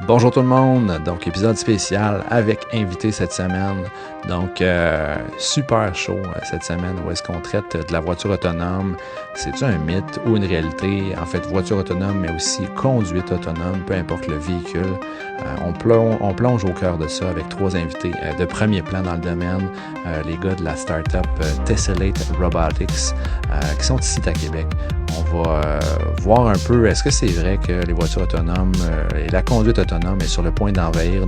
Bonjour tout le monde, donc épisode spécial avec invité cette semaine. Donc super chaud cette semaine où est-ce qu'on traite de la voiture autonome. C'est-tu un mythe ou une réalité? En fait, voiture autonome, mais aussi conduite autonome, peu importe le véhicule. On plonge au cœur de ça avec trois invités de premier plan dans le domaine. Les gars de la startup Tessellate Robotics qui sont ici à Québec. On va voir un peu, est-ce que c'est vrai que les voitures autonomes et la conduite autonome est sur le point d'envahir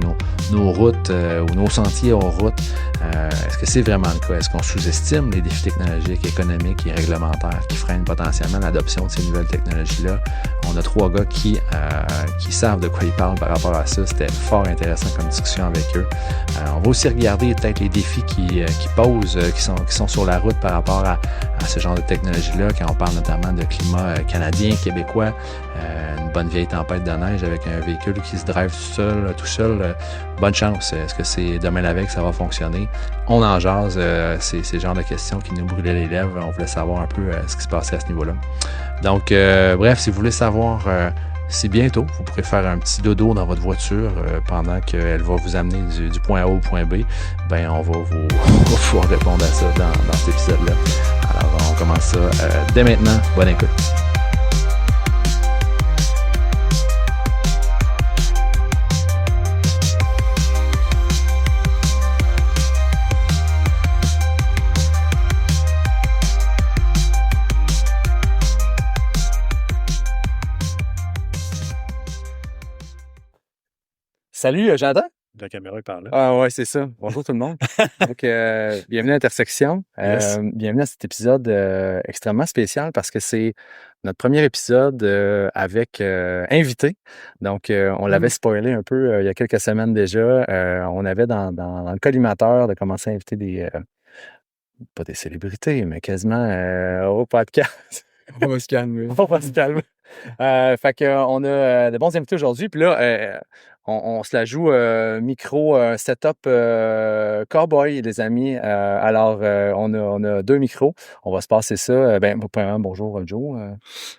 nos routes ou nos sentiers hors route? Est-ce que c'est vraiment le cas? Est-ce qu'on sous-estime les défis technologiques, économiques et réglementaires qui freinent potentiellement l'adoption de ces nouvelles technologies-là? On a trois gars qui savent de quoi ils parlent par rapport à ça. C'était fort intéressant comme discussion avec eux. On va aussi regarder peut-être les défis qui posent, qui sont sur la route par rapport à ce genre de technologie-là, quand on parle notamment de climat canadien, québécois, une bonne vieille tempête de neige avec un véhicule qui se drive tout seul. Bonne chance. Est-ce que c'est demain la veille que ça va fonctionner? On en jase. C'est le genre de questions qui nous brûlaient les lèvres. On voulait savoir un peu ce qui se passait à ce niveau-là. Donc, bref, si vous voulez savoir... c'est bientôt. Vous pourrez faire un petit dodo dans votre voiture pendant qu'elle va vous amener du point A au point B. Ben, on va pouvoir répondre à ça dans cet épisode-là. Alors, on commence ça dès maintenant. Bonne écoute. Salut, Jonathan. La caméra est par là. Ah ouais, c'est ça. Bonjour tout le monde. Donc, bienvenue à Intersection. Yes. Bienvenue à cet épisode extrêmement spécial parce que c'est notre premier épisode avec invité. Donc, on l'avait spoilé un peu il y a quelques semaines déjà. On avait dans le collimateur de commencer à inviter pas des célébrités, mais quasiment au podcast. On va se calmer. On va se calmer. Fait qu'on a de bons invités aujourd'hui. Puis là, on se la joue micro setup cowboy, les amis. Alors, on a deux micros. On va se passer ça. Premièrement, bonjour, Joe.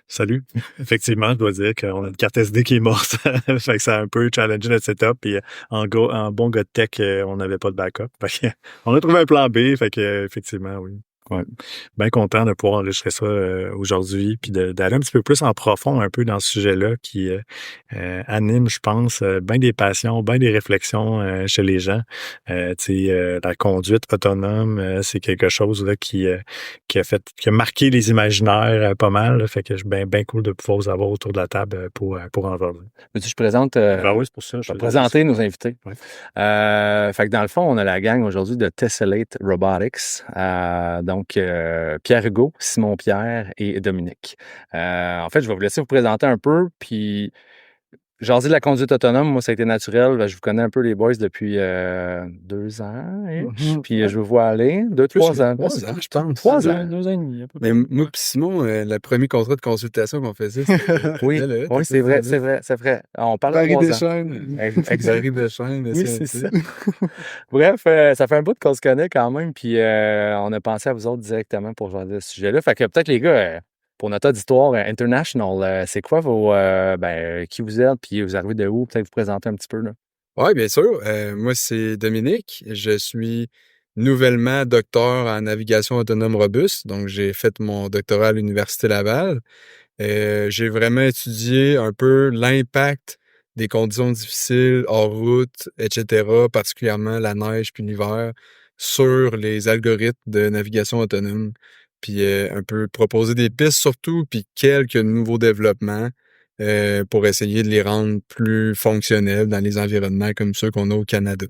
Salut. Effectivement, je dois dire qu'on a une carte SD qui est morte. Fait que ça a un peu challengé notre setup. Puis en bon gars de tech, on n'avait pas de backup. Fait que, on a trouvé un plan B. Fait que, effectivement, oui. Ouais. Bien content de pouvoir enregistrer ça aujourd'hui, puis d'aller un petit peu plus en profond un peu dans ce sujet-là qui anime, je pense, bien des passions, bien des réflexions chez les gens. La conduite autonome, c'est quelque chose là qui a marqué les imaginaires pas mal. Là, fait que je suis bien cool de pouvoir vous avoir autour de la table pour en parler. Je présente. Oui, c'est pour ça. Je vais présenter nos invités. Ouais. Fait que dans le fond, on a la gang aujourd'hui de Tessellate Robotics. Donc, Pierre Hugo, Simon Pierre et Dominique. En fait, je vais vous laisser vous présenter un peu, puis jaser de la conduite autonome, moi, ça a été naturel. Je vous connais un peu les boys depuis 2 ans, puis je vous vois aller. 3 ans. 3 ans, je pense. 3 ans. 2 ans et demi. Mais moi et Simon, le premier contrat de consultation qu'on faisait, c'était... Oui, c'est vrai. On parle de 3 ans. Deschênes. Barry Deschênes. Oui, c'est ça. Bref, ça fait un bout qu'on se connaît quand même, puis on a pensé à vous autres directement pour jaser de ce sujet-là. Fait que peut-être les gars... pour notre auditoire international, c'est quoi qui vous êtes, puis vous arrivez de où? Peut-être vous présenter un petit peu, là. Oui, bien sûr. Moi, c'est Dominique. Je suis nouvellement docteur en navigation autonome robuste. Donc, j'ai fait mon doctorat à l'Université Laval. J'ai vraiment étudié un peu l'impact des conditions difficiles, hors route, etc., particulièrement la neige puis l'hiver, sur les algorithmes de navigation autonome. Puis un peu proposer des pistes surtout, puis quelques nouveaux développements pour essayer de les rendre plus fonctionnels dans les environnements comme ceux qu'on a au Canada.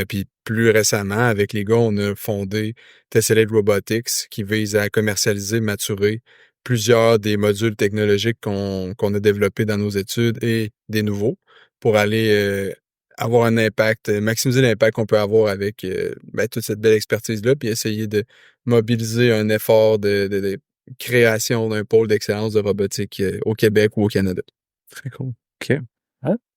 Puis plus récemment, avec les gars, on a fondé Tessellate Robotics qui vise à commercialiser, maturer plusieurs des modules technologiques qu'on a développés dans nos études et des nouveaux pour aller avoir un impact, maximiser l'impact qu'on peut avoir avec toute cette belle expertise-là, puis essayer de mobiliser un effort de création d'un pôle d'excellence de robotique au Québec ou au Canada. Très cool. OK.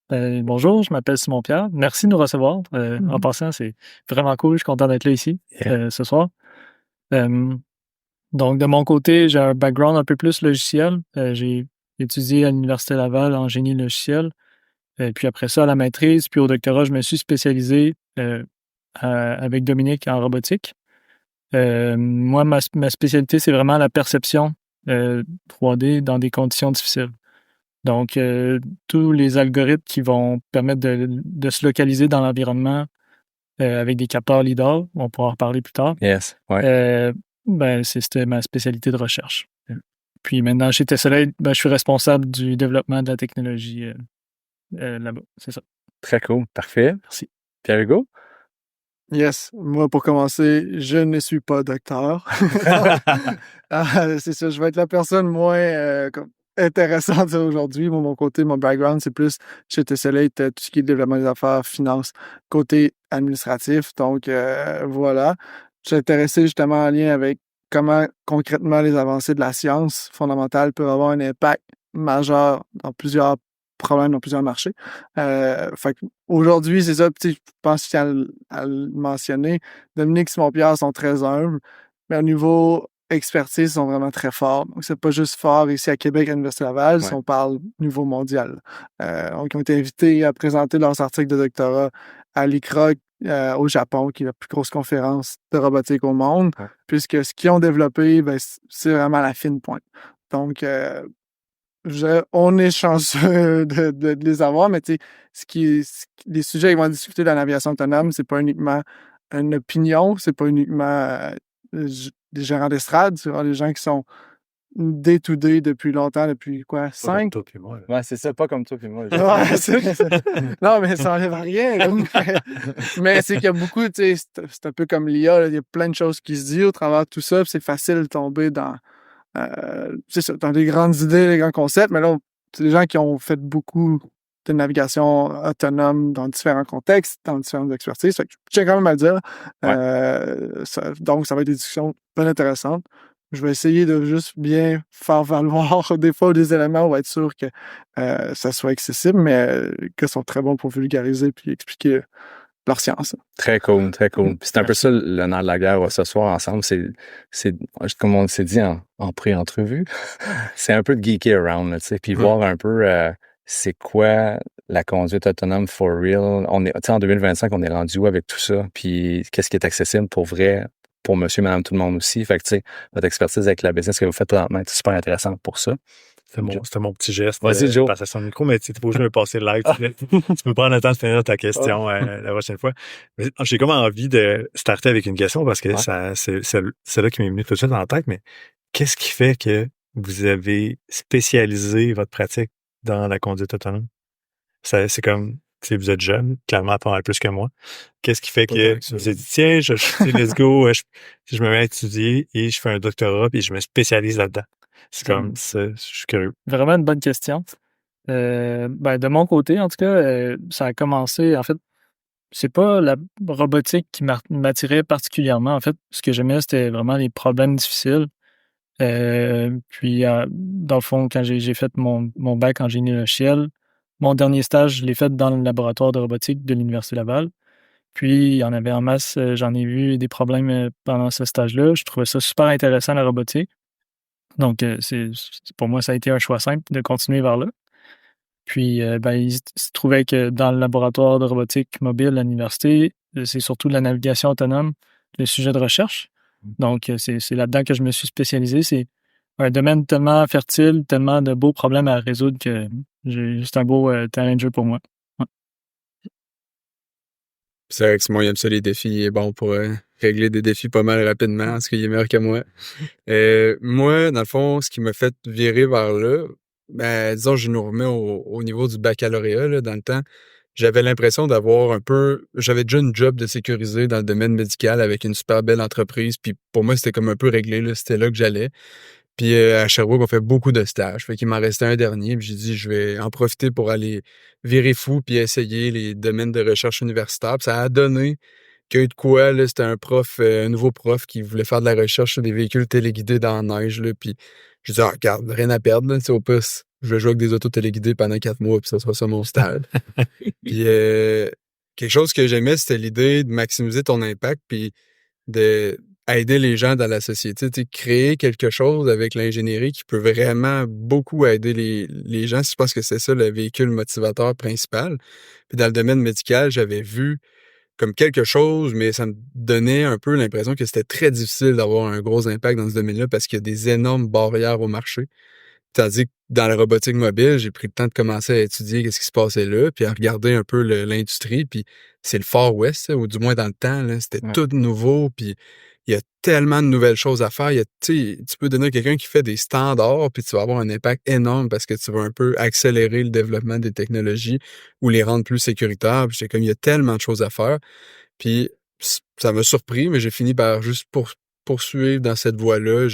Bonjour, je m'appelle Simon Pierre. Merci de nous recevoir. En passant, c'est vraiment cool. Je suis content d'être là ici ce soir. Donc, de mon côté, j'ai un background un peu plus logiciel. J'ai étudié à l'Université Laval en génie logiciel. Puis après ça, à la maîtrise, puis au doctorat, je me suis spécialisé avec Dominique en robotique. Moi, ma spécialité, c'est vraiment la perception 3D dans des conditions difficiles. Donc, tous les algorithmes qui vont permettre de se localiser dans l'environnement avec des capteurs LIDAR, on pourra en reparler plus tard. Yes, ouais. C'était ma spécialité de recherche. Puis maintenant, chez Tessellate, je suis responsable du développement de la technologie là-bas. C'est ça. Très cool. Parfait. Merci. Pierre-Hugo? Yes, moi pour commencer, je ne suis pas docteur. C'est ça, je vais être la personne moins intéressante aujourd'hui. Moi, mon côté, mon background, c'est plus chez Tessellate, tout ce qui est développement des affaires, finance, côté administratif. Donc voilà, je suis intéressé justement en lien avec comment concrètement les avancées de la science fondamentale peuvent avoir un impact majeur dans plusieurs problèmes, dans plusieurs marchés. Fait aujourd'hui, c'est ça. Je pense qu'à le mentionner, Dominique et Simon-Pierre sont très humbles, mais au niveau expertise, ils sont vraiment très forts. Donc, c'est pas juste fort ici à Québec, à l'Université Laval, si on parle niveau mondial. Donc, ils ont été invités à présenter leurs articles de doctorat à l'ICRA au Japon, qui est la plus grosse conférence de robotique au monde, puisque ce qu'ils ont développé, c'est vraiment la fine pointe. Donc, on est chanceux de les avoir, mais tu sais, les sujets qu'ils vont discuter dans l'aviation autonome, c'est pas uniquement une opinion, c'est pas uniquement des gérants d'estrade, c'est vraiment des gens qui sont day-to-day depuis longtemps, depuis quoi, 5? Toi puis moi. Ouais, c'est ça, pas comme toi puis moi. Non, mais ça enlève rien. Mais c'est qu'il y a beaucoup, tu sais, c'est un peu comme l'IA, il y a plein de choses qui se disent au travers de tout ça, puis c'est facile de tomber dans c'est ça, dans des grandes idées, des grands concepts, mais là, c'est des gens qui ont fait beaucoup de navigation autonome dans différents contextes, dans différentes expertises. Fait que je tiens quand même à le dire. Donc, ça va être des discussions bien intéressantes. Je vais essayer de juste bien faire valoir des fois des éléments pour être sûr que ça soit accessible, mais qu'ils sont très bons pour vulgariser puis expliquer leur science. Très cool, très cool. Puis c'est un peu ça le nerf de la guerre ce soir ensemble. C'est comme on s'est dit en pré-entrevue, c'est un peu de geeky around, là, tu sais, puis voir un peu c'est quoi la conduite autonome for real. En 2025, on est rendu où avec tout ça? Puis qu'est-ce qui est accessible pour vrai, pour monsieur, madame, tout le monde aussi? Fait que, tu sais, votre expertise avec la business que vous faites présentement est super intéressante pour ça. C'était mon petit geste. Vas-y, Joe. Passer son micro, mais tu sais, t'es pas obligé de me passer le live. Tu peux prendre le temps de finir ta question la prochaine fois. Mais j'ai comme envie de starter avec une question parce que c'est là qui m'est venu tout de suite en tête, mais qu'est-ce qui fait que vous avez spécialisé votre pratique dans la conduite autonome? C'est comme, tu sais, vous êtes jeune, clairement pas mal plus que moi. Qu'est-ce qui fait que vous avez dit, tiens, let's go, je me mets à étudier et je fais un doctorat puis je me spécialise là-dedans? C'est comme ça, je suis curieux. Vraiment une bonne question. De mon côté, en tout cas, ça a commencé, en fait, c'est pas la robotique qui m'attirait particulièrement. En fait, ce que j'aimais, c'était vraiment les problèmes difficiles. Puis, dans le fond, quand j'ai fait mon bac en génie logiciel, mon dernier stage, je l'ai fait dans le laboratoire de robotique de l'Université Laval. Puis, il y en avait en masse. J'en ai vu des problèmes pendant ce stage-là. Je trouvais ça super intéressant, la robotique. Donc, pour moi, ça a été un choix simple de continuer vers là. Puis, il se trouvait que dans le laboratoire de robotique mobile à l'université, c'est surtout de la navigation autonome, le sujet de recherche. Donc, c'est là-dedans que je me suis spécialisé. C'est un domaine tellement fertile, tellement de beaux problèmes à résoudre que j'ai juste un beau terrain de jeu pour moi. Ouais. C'est vrai que Simon, il aime ça, les défis. Il est bon pour régler des défis pas mal rapidement, parce qu'il est meilleur que moi. Moi, dans le fond, ce qui m'a fait virer vers là, disons, je nous remets au niveau du baccalauréat, là, dans le temps. J'avais l'impression d'avoir j'avais déjà une job de sécuriser dans le domaine médical avec une super belle entreprise. Puis pour moi, c'était comme un peu réglé, là. C'était là que j'allais. Puis à Sherbrooke, on fait beaucoup de stages. Fait qu'il m'en restait un dernier. Puis j'ai dit, je vais en profiter pour aller virer fou puis essayer les domaines de recherche universitaire. Puis ça a donné qu'il y a eu de quoi, là, c'était un nouveau prof qui voulait faire de la recherche sur des véhicules téléguidés dans la neige, là. Puis j'ai dit, regarde, rien à perdre, là. Au plus, je vais jouer avec des autos téléguidés pendant 4 mois, puis ça sera ça mon stage. Puis quelque chose que j'aimais, c'était l'idée de maximiser ton impact, puis de aider les gens dans la société, tu sais, créer quelque chose avec l'ingénierie qui peut vraiment beaucoup aider les gens. Je pense que c'est ça le véhicule motivateur principal. Puis dans le domaine médical, j'avais vu comme quelque chose, mais ça me donnait un peu l'impression que c'était très difficile d'avoir un gros impact dans ce domaine-là parce qu'il y a des énormes barrières au marché. Tandis que dans la robotique mobile, j'ai pris le temps de commencer à étudier ce qui se passait là, puis à regarder un peu l'industrie, puis c'est le Far West, ou du moins dans le temps, là, c'était tout nouveau, puis il y a tellement de nouvelles choses à faire. Tu peux donner à quelqu'un qui fait des standards, puis tu vas avoir un impact énorme parce que tu vas un peu accélérer le développement des technologies ou les rendre plus sécuritaires. Puis il y a tellement de choses à faire. Puis ça m'a surpris, mais j'ai fini par juste poursuivre dans cette voie-là.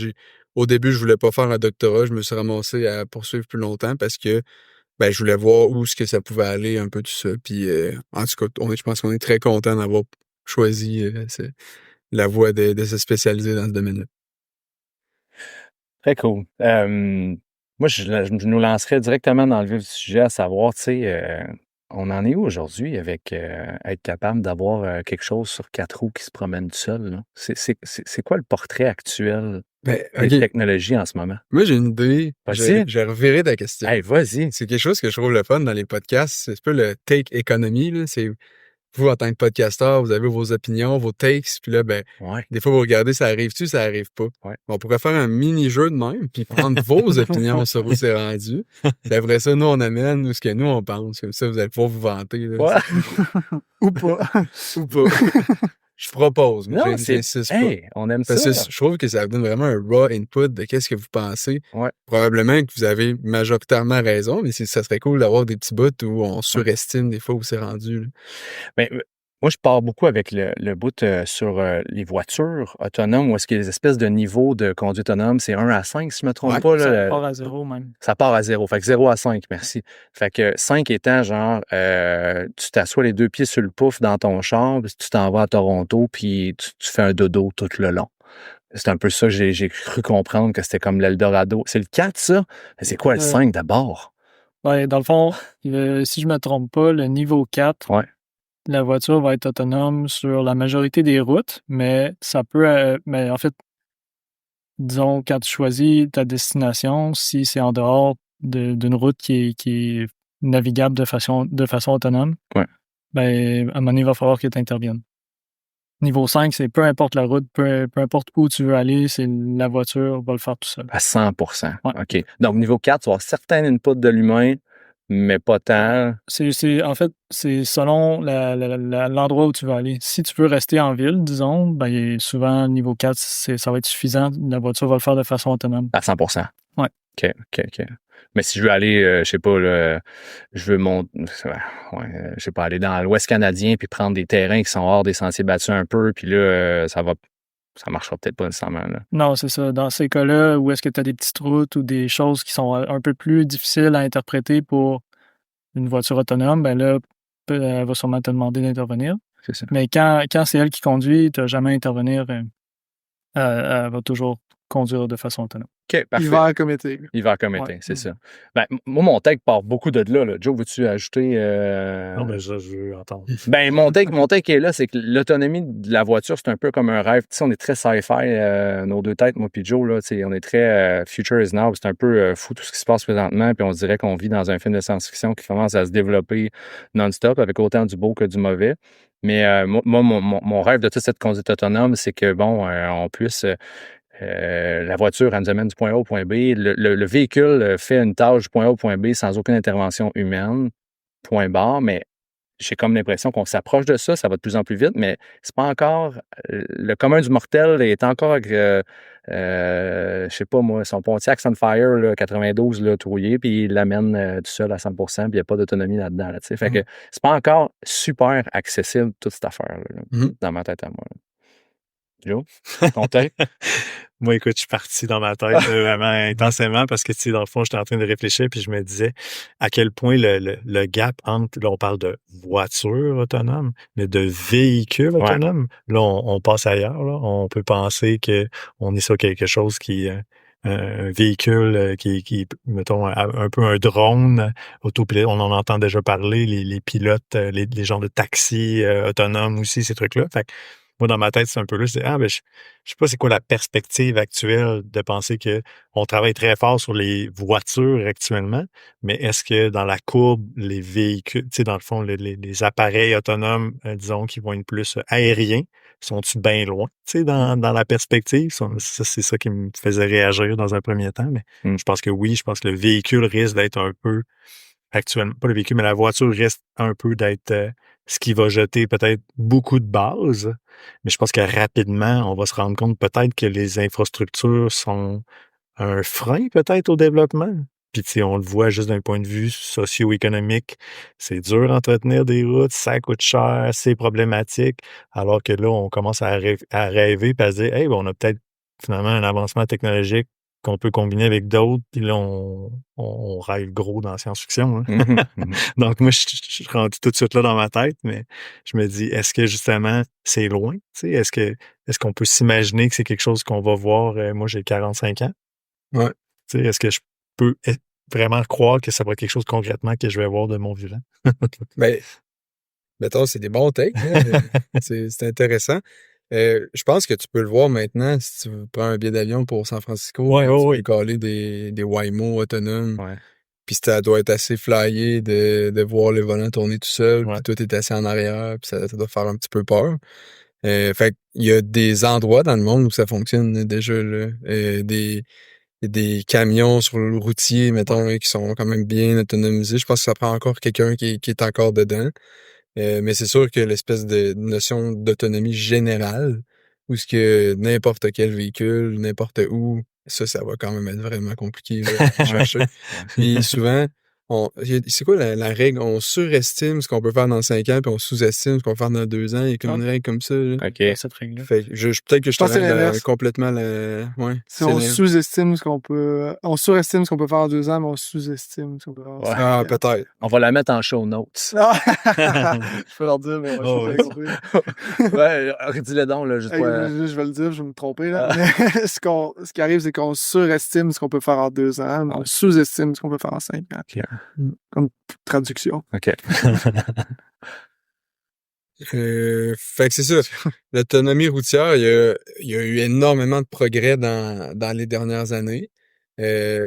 Au début, je voulais pas faire un doctorat. Je me suis ramassé à poursuivre plus longtemps parce que je voulais voir où est-ce que ça pouvait aller, un peu tout ça. Puis en tout cas, je pense qu'on est très content d'avoir choisi la voie de se spécialiser dans ce domaine-là. Très cool. Moi, je nous lancerais directement dans le vif du sujet, à savoir, tu sais, on en est où aujourd'hui avec être capable d'avoir quelque chose sur 4 roues qui se promène tout seul, là? C'est quoi le portrait actuel des technologies en ce moment? Moi, j'ai une idée. Vas-y. J'ai reviré ta question. Hey, vas-y. C'est quelque chose que je trouve le fun dans les podcasts. C'est un peu le take economy, là. C'est vous, en tant que podcasteur, vous avez vos opinions, vos takes, puis là, des fois, vous regardez, ça arrive-tu, ça arrive pas. Ouais. On pourrait faire un mini-jeu de même, puis prendre vos opinions sur où c'est rendu. Puis après ça, nous, on amène où ce que nous, on pense. Comme ça, vous allez pouvoir vous vanter. Là, Ou pas. Ou pas. Je propose, mais Non, j'insiste pas. Hey, on aime Parce ça. que je trouve que ça donne vraiment un raw input de qu'est-ce que vous pensez. Ouais. Probablement que vous avez majoritairement raison, mais ça serait cool d'avoir des petits bouts où on surestime des fois où c'est rendu. Là. Ben, moi, je pars beaucoup avec le bout sur les voitures autonomes, où est-ce qu'il y a des espèces de niveaux de conduite autonome. C'est 1 à 5, si je ne me trompe pas. Ça Là, part à 0 même. Ça part à 0. Fait que 0 à 5, merci. Fait que 5 étant genre, tu t'assois les 2 pieds sur le pouf dans ton char, puis tu t'en vas à Toronto, puis tu fais un dodo tout le long. C'est un peu ça que j'ai cru comprendre, que c'était comme l'Eldorado. C'est le 4, ça? C'est quoi le 5 d'abord? Ouais, dans le fond, si je me trompe pas, le niveau 4, la voiture va être autonome sur la majorité des routes, mais ça peut... mais en fait, disons, quand tu choisis ta destination, si c'est en dehors d'une route qui est navigable de façon autonome, à un moment donné, il va falloir que tu interviennes. Niveau 5, c'est peu importe la route, peu importe où tu veux aller, c'est la voiture va le faire tout seul. À 100%. Ouais. OK. Donc, niveau 4, tu vas avoir certains inputs de l'humain, mais pas tant. En fait, c'est selon l'endroit où tu veux aller. Si tu veux rester en ville, disons, souvent, niveau 4, ça va être suffisant. La voiture va le faire de façon autonome. À 100%. Ouais. OK. Mais si je veux aller, je sais pas, là, je veux aller dans l'Ouest canadien puis prendre des terrains qui sont hors des sentiers battus un peu, puis là, ça marchera peut-être pas nécessairement. Là. Non, c'est ça. Dans ces cas-là, où est-ce que tu as des petites routes ou des choses qui sont un peu plus difficiles à interpréter pour une voiture autonome, là, elle va sûrement te demander d'intervenir. C'est ça. Mais quand c'est elle qui conduit, tu n'as jamais à intervenir. Elle va toujours conduire de façon autonome. OK, parfait. Hiver comme été. C'est ça. Moi, mon take part beaucoup de là. Joe, veux-tu ajouter... Non, mais je veux entendre. Mon take est là, c'est que l'autonomie de la voiture, c'est un peu comme un rêve. Tu sais, on est très sci-fi, nos deux têtes, moi puis Joe, là, on est très future is now. C'est un peu fou tout ce qui se passe présentement, puis on se dirait qu'on vit dans un film de science-fiction qui commence à se développer non-stop, avec autant du beau que du mauvais. Mais moi, mon rêve de toute cette conduite autonome, c'est que, on puisse... la voiture, elle nous amène du point A au point B. Le véhicule fait une tâche du point A au point B sans aucune intervention humaine, point barre, mais j'ai comme l'impression qu'on s'approche de ça, ça va de plus en plus vite, mais c'est pas encore... le commun du mortel est encore avec, je sais pas moi, son Pontiac Sunfire, là, 92, là, trouillé, puis il l'amène tout seul à 100%, puis il n'y a pas d'autonomie là-dedans. Là, fait que c'est pas encore super accessible, toute cette affaire-là, dans ma tête à moi. Là. Joe, ton tête? Moi, écoute, je suis parti dans ma tête vraiment intensément parce que, tu sais, dans le fond, j'étais en train de réfléchir puis je me disais à quel point le gap entre, là, on parle de voiture autonome, mais de véhicule autonome. Là, on passe ailleurs, là. On peut penser qu'on est sur quelque chose qui... un véhicule qui mettons, un peu un drone autopilote. On en entend déjà parler, les pilotes, les genres de taxis autonomes aussi, ces trucs-là. Fait moi, dans ma tête, c'est un peu là, je dis, je sais pas c'est quoi la perspective actuelle de penser que on travaille très fort sur les voitures actuellement, mais est-ce que dans la courbe, les véhicules, tu sais, dans le fond, les appareils autonomes, disons, qui vont être plus aériens, sont-ils bien loin, tu sais, dans la perspective? Ça, c'est ça qui me faisait réagir dans un premier temps, mais je pense que oui, je pense que le véhicule risque d'être un peu actuellement, pas le véhicule, mais la voiture risque un peu d'être ce qui va jeter peut-être beaucoup de bases. Mais je pense que rapidement, on va se rendre compte peut-être que les infrastructures sont un frein peut-être au développement. Puis tu sais, on le voit juste d'un point de vue socio-économique. C'est dur d'entretenir des routes, ça coûte cher, c'est problématique. Alors que là, on commence à rêver et à se dire, hey, ben, on a peut-être finalement un avancement technologique qu'on peut combiner avec d'autres, puis là, on rêve gros dans la science-fiction. Hein? Donc, moi, je suis rendu tout de suite là dans ma tête, mais je me dis, est-ce que justement, c'est loin? Tu sais, est-ce qu'on peut s'imaginer que c'est quelque chose qu'on va voir? Moi, j'ai 45 ans. Ouais. Tu sais, est-ce que je peux vraiment croire que ça va être quelque chose concrètement que je vais voir de mon vivant? Ben, mettons, c'est des bons takes. Hein? C'est intéressant. Je pense que tu peux le voir maintenant si tu prends un billet d'avion pour San Francisco. Tu peux coller des Waymo autonomes. Ouais. Puis ça doit être assez flyé de voir le volant tourner tout seul. Ouais. Puis toi, t'es assis en arrière. Puis ça doit faire un petit peu peur. Fait qu'il y a des endroits dans le monde où ça fonctionne déjà. Là. Des camions sur le routier, mettons, qui sont quand même bien autonomisés. Je pense que ça prend encore quelqu'un qui est encore dedans. Mais c'est sûr que l'espèce de notion d'autonomie générale, où ce que n'importe quel véhicule, n'importe où, ça va quand même être vraiment compliqué là, à chercher. Puis souvent, c'est quoi la règle? On surestime ce qu'on peut faire dans 5 ans, puis on sous-estime ce qu'on peut faire dans 2 ans. Il y a comme une règle comme ça. Là. OK. Cette règle-là. Fait que peut-être que je pense que c'est te l'inverse. complètement Ouais. Si on sous-estime ce qu'on peut... On surestime ce qu'on peut faire en 2 ans, mais on sous-estime ce qu'on peut faire en 5 ans. Peut-être. On va la mettre en show notes. Ah! Je peux leur dire, mais Oh, je vais compris. Ouais, dis-le donc, là, juste pas... Je vais le dire, je vais me tromper. Là. Mais ce qui arrive, c'est qu'on surestime ce qu'on peut faire en 2 ans, mais on sous-estime ce qu'on peut faire en 5 ans. OK. Comme traduction. OK. Fait que c'est ça. L'autonomie routière, il y a eu énormément de progrès dans les dernières années.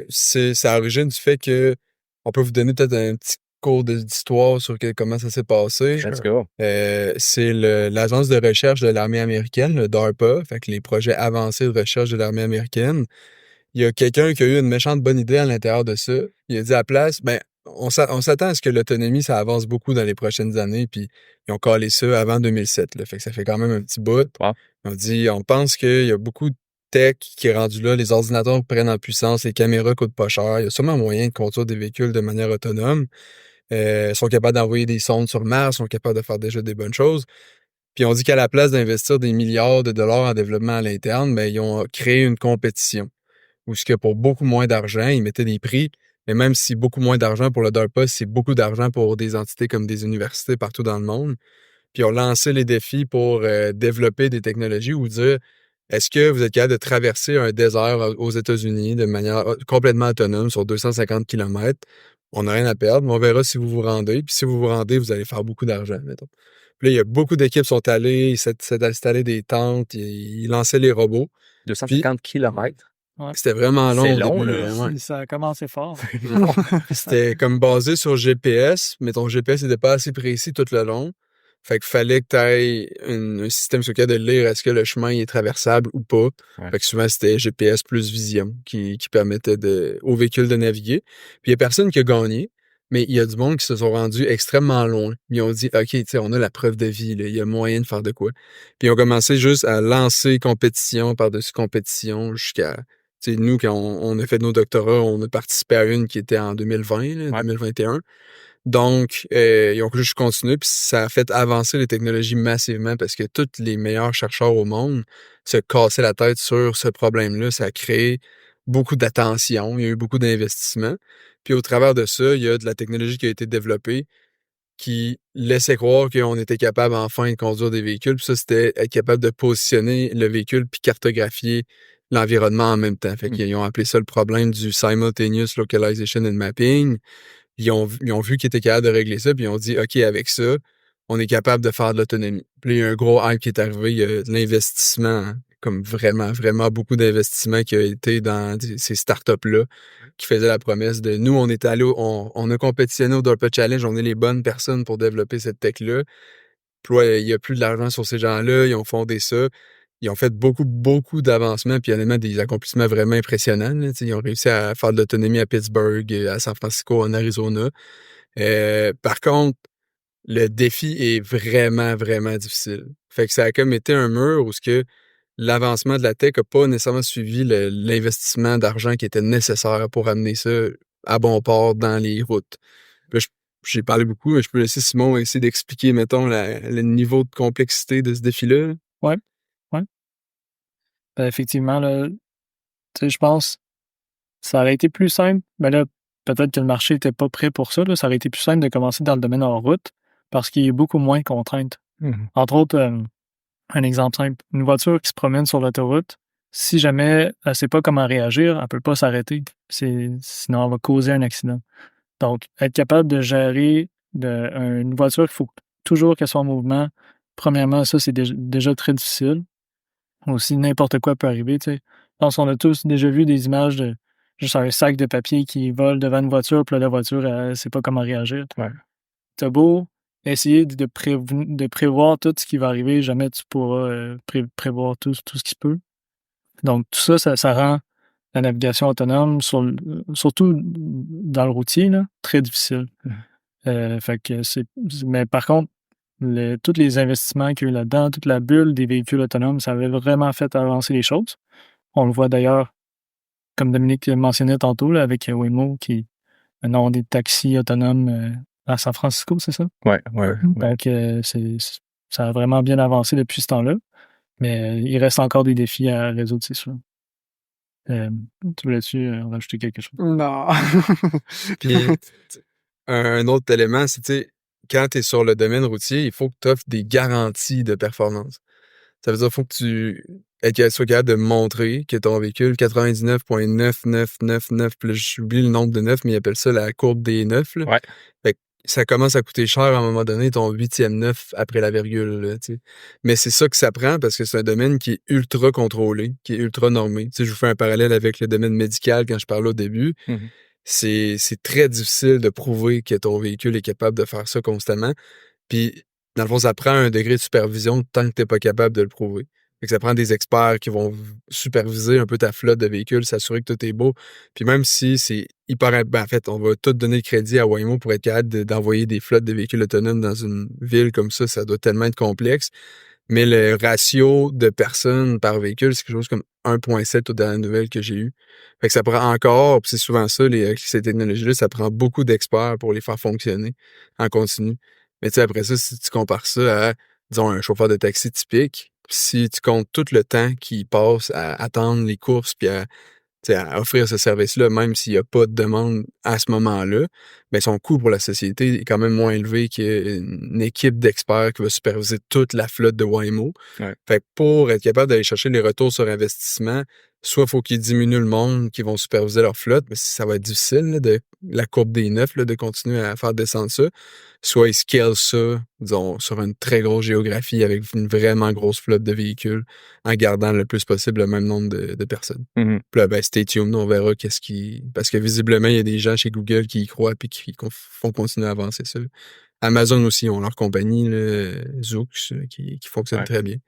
Ça origine du fait que on peut vous donner peut-être un petit cours d'histoire sur comment ça s'est passé. Let's go. C'est l'agence de recherche de l'armée américaine, le DARPA, fait que les projets avancés de recherche de l'armée américaine. Il y a quelqu'un qui a eu une méchante bonne idée à l'intérieur de ça. Il a dit à la place, ben, on s'attend à ce que l'autonomie, ça avance beaucoup dans les prochaines années, puis ils ont calé ça avant 2007, là. Fait que ça fait quand même un petit bout. Wow. On pense qu'il y a beaucoup de tech qui est rendu là, les ordinateurs prennent en puissance, les caméras coûtent pas cher, il y a sûrement moyen de conduire des véhicules de manière autonome. Ils sont capables d'envoyer des sondes sur Mars, sont capables de faire déjà des bonnes choses. Puis on dit qu'à la place d'investir des milliards de dollars en développement à l'interne, ben, ils ont créé une compétition. Où ce que pour beaucoup moins d'argent, ils mettaient des prix. Mais même si beaucoup moins d'argent pour le DARPA, c'est beaucoup d'argent pour des entités comme des universités partout dans le monde. Puis ils ont lancé les défis pour développer des technologies ou dire est-ce que vous êtes capable de traverser un désert aux États-Unis de manière complètement autonome sur 250 km? On n'a rien à perdre, mais on verra si vous vous rendez. Puis si vous vous rendez, vous allez faire beaucoup d'argent, mettons. Puis là, il y a beaucoup d'équipes qui sont allées, ils s'est installé des tentes, ils lançaient les robots. 250 km. Ouais. C'était vraiment long. C'est au long, début, là. ouais. Ça a commencé fort. C'était comme basé sur GPS, mais ton GPS n'était pas assez précis tout le long. Fait qu'il fallait que tu aies un système sur lequel de lire est-ce que le chemin est traversable ou pas. Ouais. Fait que souvent, c'était GPS plus vision qui permettait au véhicule de naviguer. Puis il y a personne qui a gagné, mais il y a du monde qui se sont rendus extrêmement loin. Ils ont dit, OK, tu sais, on a la preuve de vie, là, il y a moyen de faire de quoi. Puis ils ont commencé juste à lancer compétition par-dessus compétition jusqu'à... Tu sais, nous, quand on a fait nos doctorats, on a participé à une qui était en 2020, là, 2021. Donc, ils ont juste continué, puis ça a fait avancer les technologies massivement parce que tous les meilleurs chercheurs au monde se cassaient la tête sur ce problème-là. Ça a créé beaucoup d'attention, il y a eu beaucoup d'investissements. Puis au travers de ça, il y a de la technologie qui a été développée qui laissait croire qu'on était capable enfin de conduire des véhicules. Puis ça, c'était être capable de positionner le véhicule puis cartographier l'environnement en même temps. Fait qu'ils ont appelé ça le problème du Simultaneous Localization and Mapping. Ils ont vu qu'ils étaient capables de régler ça, puis ils ont dit, OK, avec ça, on est capable de faire de l'autonomie. Puis il y a un gros hype qui est arrivé, il y a de l'investissement, hein, comme vraiment, vraiment beaucoup d'investissement qui a été dans ces startups-là, qui faisaient la promesse de nous, on est allé, on a compétitionné au DARPA Challenge, on est les bonnes personnes pour développer cette tech-là. Puis ouais, il y a plus de l'argent sur ces gens-là, ils ont fondé ça. Ils ont fait beaucoup, beaucoup d'avancements, puis honnêtement, des accomplissements vraiment impressionnants. Là. Ils ont réussi à faire de l'autonomie à Pittsburgh, à San Francisco, en Arizona. Par contre, le défi est vraiment, vraiment difficile. Fait que ça a comme été un mur où ce que l'avancement de la tech n'a pas nécessairement suivi l'investissement d'argent qui était nécessaire pour amener ça à bon port dans les routes. Puis là, j'ai parlé beaucoup, mais je peux laisser Simon essayer d'expliquer, mettons, le niveau de complexité de ce défi-là. Ouais, ouais. Ben, effectivement, là, tu sais, je pense que ça aurait été plus simple. Ben là, peut-être que le marché n'était pas prêt pour ça. Là. Ça aurait été plus simple de commencer dans le domaine hors route parce qu'il y a beaucoup moins de contraintes. Entre autres, un exemple simple, une voiture qui se promène sur l'autoroute, si jamais elle ne sait pas comment réagir, elle ne peut pas s'arrêter. Sinon, elle va causer un accident. Donc, être capable de gérer une voiture, il faut toujours qu'elle soit en mouvement. Premièrement, ça, c'est déjà très difficile. Aussi, n'importe quoi peut arriver. Tu sais. Je pense qu'on a tous déjà vu des images de juste un sac de papier qui vole devant une voiture, puis là, la voiture, elle ne sait pas comment réagir. Ouais. T'as beau essayer de prévoir tout ce qui va arriver, jamais tu pourras prévoir tout ce qui se peut. Donc, tout ça, ça rend la navigation autonome, surtout dans le routier, là, très difficile. Fait que mais par contre, tous les investissements qu'il y a eu là-dedans, toute la bulle des véhicules autonomes, ça avait vraiment fait avancer les choses. On le voit d'ailleurs, comme Dominique mentionnait tantôt, là, avec Waymo, qui maintenant ont des taxis autonomes à San Francisco, c'est ça? Ouais. Donc, ça a vraiment bien avancé depuis ce temps-là. Mais il reste encore des défis à résoudre, c'est sûr. Tu voulais-tu rajouter quelque chose? Non. Puis, un autre élément, c'est, tu sais, quand tu es sur le domaine routier, il faut que tu offres des garanties de performance. Ça veut dire qu'il faut que tu sois capable de montrer que ton véhicule 99,9999, puis là, j'oublie le nombre de 9, mais ils appellent ça la courbe des 9. Là. Ouais. Fait que ça commence à coûter cher à un moment donné, ton 8e 9 après la virgule. Là, tu sais. Mais c'est ça que ça prend parce que c'est un domaine qui est ultra contrôlé, qui est ultra normé. Tu sais, je vous fais un parallèle avec le domaine médical quand je parlais au début. C'est très difficile de prouver que ton véhicule est capable de faire ça constamment. Puis, dans le fond, ça prend un degré de supervision tant que tu n'es pas capable de le prouver. Fait que ça prend des experts qui vont superviser un peu ta flotte de véhicules, s'assurer que tout est beau. Puis même si c'est hyper... Ben, en fait, on va tout donner le crédit à Waymo pour être capable d'envoyer des flottes de véhicules autonomes dans une ville comme ça doit tellement être complexe. Mais le ratio de personnes par véhicule, c'est quelque chose comme 1,7 aux dernières nouvelles que j'ai eues. Fait que ça prend encore, puis c'est souvent ça, ces technologies-là, ça prend beaucoup d'experts pour les faire fonctionner en continu. Mais tu sais, après ça, si tu compares ça à, disons, un chauffeur de taxi typique, si tu comptes tout le temps qu'il passe à attendre les courses puis à offrir ce service-là, même s'il n'y a pas de demande à ce moment-là, mais son coût pour la société est quand même moins élevé qu'une équipe d'experts qui va superviser toute la flotte de Waymo. Ouais. Fait que pour être capable d'aller chercher les retours sur investissement, soit il faut qu'ils diminuent le monde qui vont superviser leur flotte, mais ça va être difficile, là, de la courbe des 9, là, de continuer à faire descendre ça. Soit ils scalent ça, disons, sur une très grosse géographie avec une vraiment grosse flotte de véhicules en gardant le plus possible le même nombre de personnes. Puis là, ben, stay tuned, on verra parce que visiblement, il y a des gens chez Google qui y croient et qui font continuer à avancer ça. Amazon aussi ont leur compagnie, là, Zoox, qui fonctionne très bien.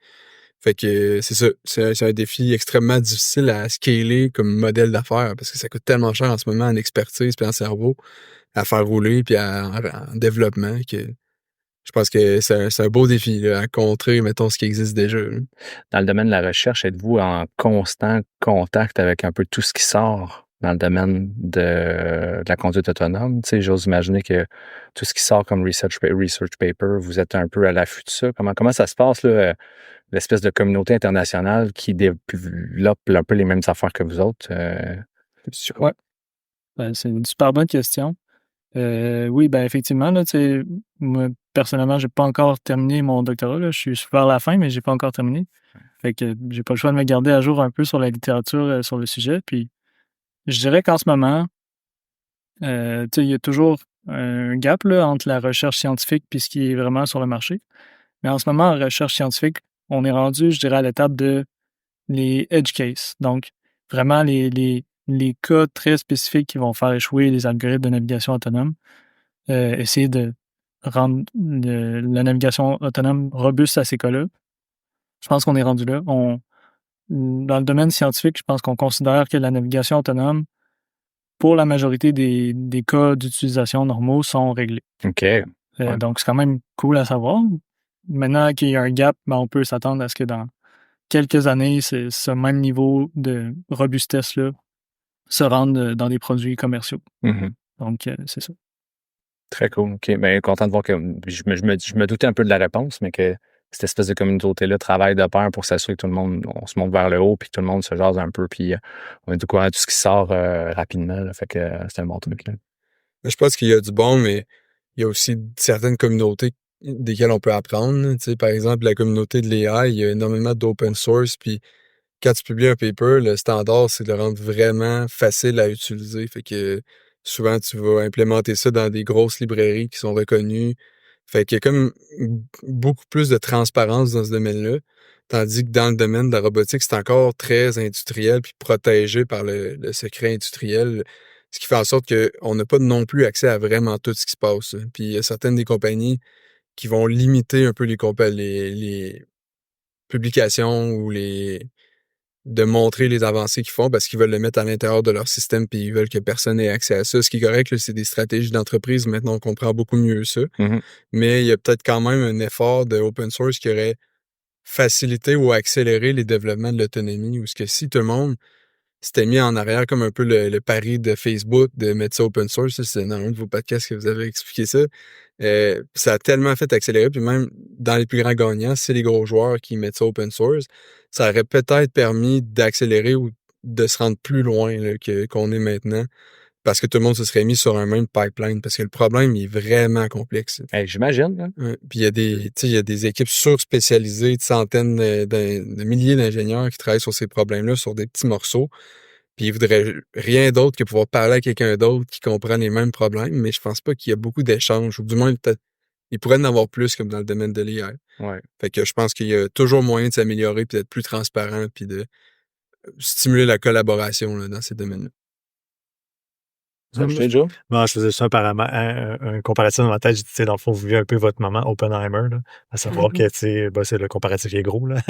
Fait que c'est ça. C'est un défi extrêmement difficile à scaler comme modèle d'affaires parce que ça coûte tellement cher en ce moment en expertise puis en cerveau à faire rouler puis en développement que je pense que c'est un beau défi là, à contrer, mettons, ce qui existe déjà. Là. Dans le domaine de la recherche, êtes-vous en constant contact avec un peu tout ce qui sort dans le domaine de la conduite autonome? Tu sais, j'ose imaginer que tout ce qui sort comme research paper, vous êtes un peu à l'affût de ça. Comment ça se passe, là, l'espèce de communauté internationale qui développe un peu les mêmes affaires que vous autres? Ouais. Ben, c'est une super bonne question. Oui, ben effectivement, là, moi, personnellement, j'ai pas encore terminé mon doctorat. Là. Je suis vers la fin, mais j'ai pas encore terminé. Fait que j'ai pas le choix de me garder à jour un peu sur la littérature sur le sujet. Puis je dirais qu'en ce moment, il y a toujours un gap là, entre la recherche scientifique et ce qui est vraiment sur le marché. Mais en ce moment, en recherche scientifique, on est rendu, je dirais, à l'étape de les edge cases. Donc, vraiment les cas très spécifiques qui vont faire échouer les algorithmes de navigation autonome. Essayer de rendre la navigation autonome robuste à ces cas-là. Je pense qu'on est rendu là. Dans le domaine scientifique, je pense qu'on considère que la navigation autonome, pour la majorité des cas d'utilisation normaux, sont réglés. OK. Ouais. Donc, c'est quand même cool à savoir. Maintenant qu'il y a un gap, ben, on peut s'attendre à ce que dans quelques années, ce même niveau de robustesse-là se rende dans des produits commerciaux. Mhm. Donc, c'est ça. Très cool. OK. Ben, content de voir que je me doutais un peu de la réponse, mais que cette espèce de communauté-là travaille de pair pour s'assurer que tout le monde, on se monte vers le haut, puis que tout le monde se jase un peu, puis on est au courant de tout ce qui sort rapidement. Là. Fait que c'est un bon truc. Là. Je pense qu'il y a du bon, mais il y a aussi certaines communautés desquelles on peut apprendre. Tu sais, par exemple, la communauté de l'AI, il y a énormément d'open source, puis quand tu publies un paper, le standard, c'est de le rendre vraiment facile à utiliser. Fait que souvent, tu vas implémenter ça dans des grosses librairies qui sont reconnues. Fait qu'il y a comme beaucoup plus de transparence dans ce domaine-là. Tandis que dans le domaine de la robotique, c'est encore très industriel puis protégé par le secret industriel. Ce qui fait en sorte qu'on n'a pas non plus accès à vraiment tout ce qui se passe. Puis il y a certaines des compagnies qui vont limiter un peu les publications ou de montrer les avancées qu'ils font parce qu'ils veulent le mettre à l'intérieur de leur système puis ils veulent que personne ait accès à ça. Ce qui est correct, là, c'est des stratégies d'entreprise. Maintenant, on comprend beaucoup mieux ça. Mhm. Mais il y a peut-être quand même un effort de open source qui aurait facilité ou accéléré les développements de l'autonomie. Ou ce que si tout le monde s'était mis en arrière comme un peu le pari de Facebook de mettre ça open source, c'est dans un de vos podcasts que vous avez expliqué ça. Ça a tellement fait accélérer, puis même dans les plus grands gagnants, c'est les gros joueurs qui mettent ça open source. Ça aurait peut-être permis d'accélérer ou de se rendre plus loin là, qu'on est maintenant, parce que tout le monde se serait mis sur un même pipeline, parce que le problème il est vraiment complexe. Hey, j'imagine. Hein? Ouais. Puis il y a des équipes surspécialisées, de centaines de milliers d'ingénieurs qui travaillent sur ces problèmes-là, sur des petits morceaux. Puis ils voudraient rien d'autre que pouvoir parler à quelqu'un d'autre qui comprend les mêmes problèmes, mais je pense pas qu'il y a beaucoup d'échanges, ou du moins peut-être il pourrait en avoir plus comme dans le domaine de l'IA. Ouais. Fait que je pense qu'il y a toujours moyen de s'améliorer, puis d'être plus transparent, puis de stimuler la collaboration là, dans ces domaines-là. Ça, je t'ai déjà. Bon, je faisais ça apparemment, un comparatif dans ma tête. J'ai dit, tu sais, dans le fond, vous vivez un peu votre moment Oppenheimer, là, à savoir que, tu sais, ben, c'est le comparatif qui est gros, là.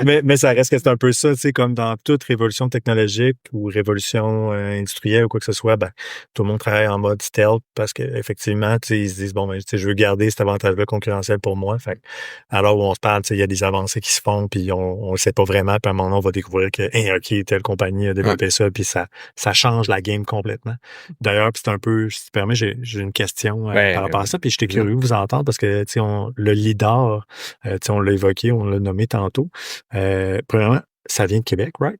mais ça reste que c'est un peu ça, tu sais, comme dans toute révolution technologique ou révolution industrielle ou quoi que ce soit, ben, tout le monde travaille en mode stealth parce qu'effectivement, tu sais, ils se disent, bon, ben, tu sais, je veux garder cet avantage-là concurrentiel pour moi. Fait que, alors où on se parle, tu sais, il y a des avancées qui se font, puis on le sait pas vraiment, puis à un moment, on va découvrir que, hey, OK, telle compagnie a développé ça, puis ça change la game complètement. D'ailleurs, c'est un peu, si tu permets, j'ai une question par rapport à ça, puis j'étais curieux de vous entendre parce que, tu sais, le LIDAR, tu sais, on l'a évoqué, on l'a nommé tantôt. Premièrement, ça vient de Québec, right?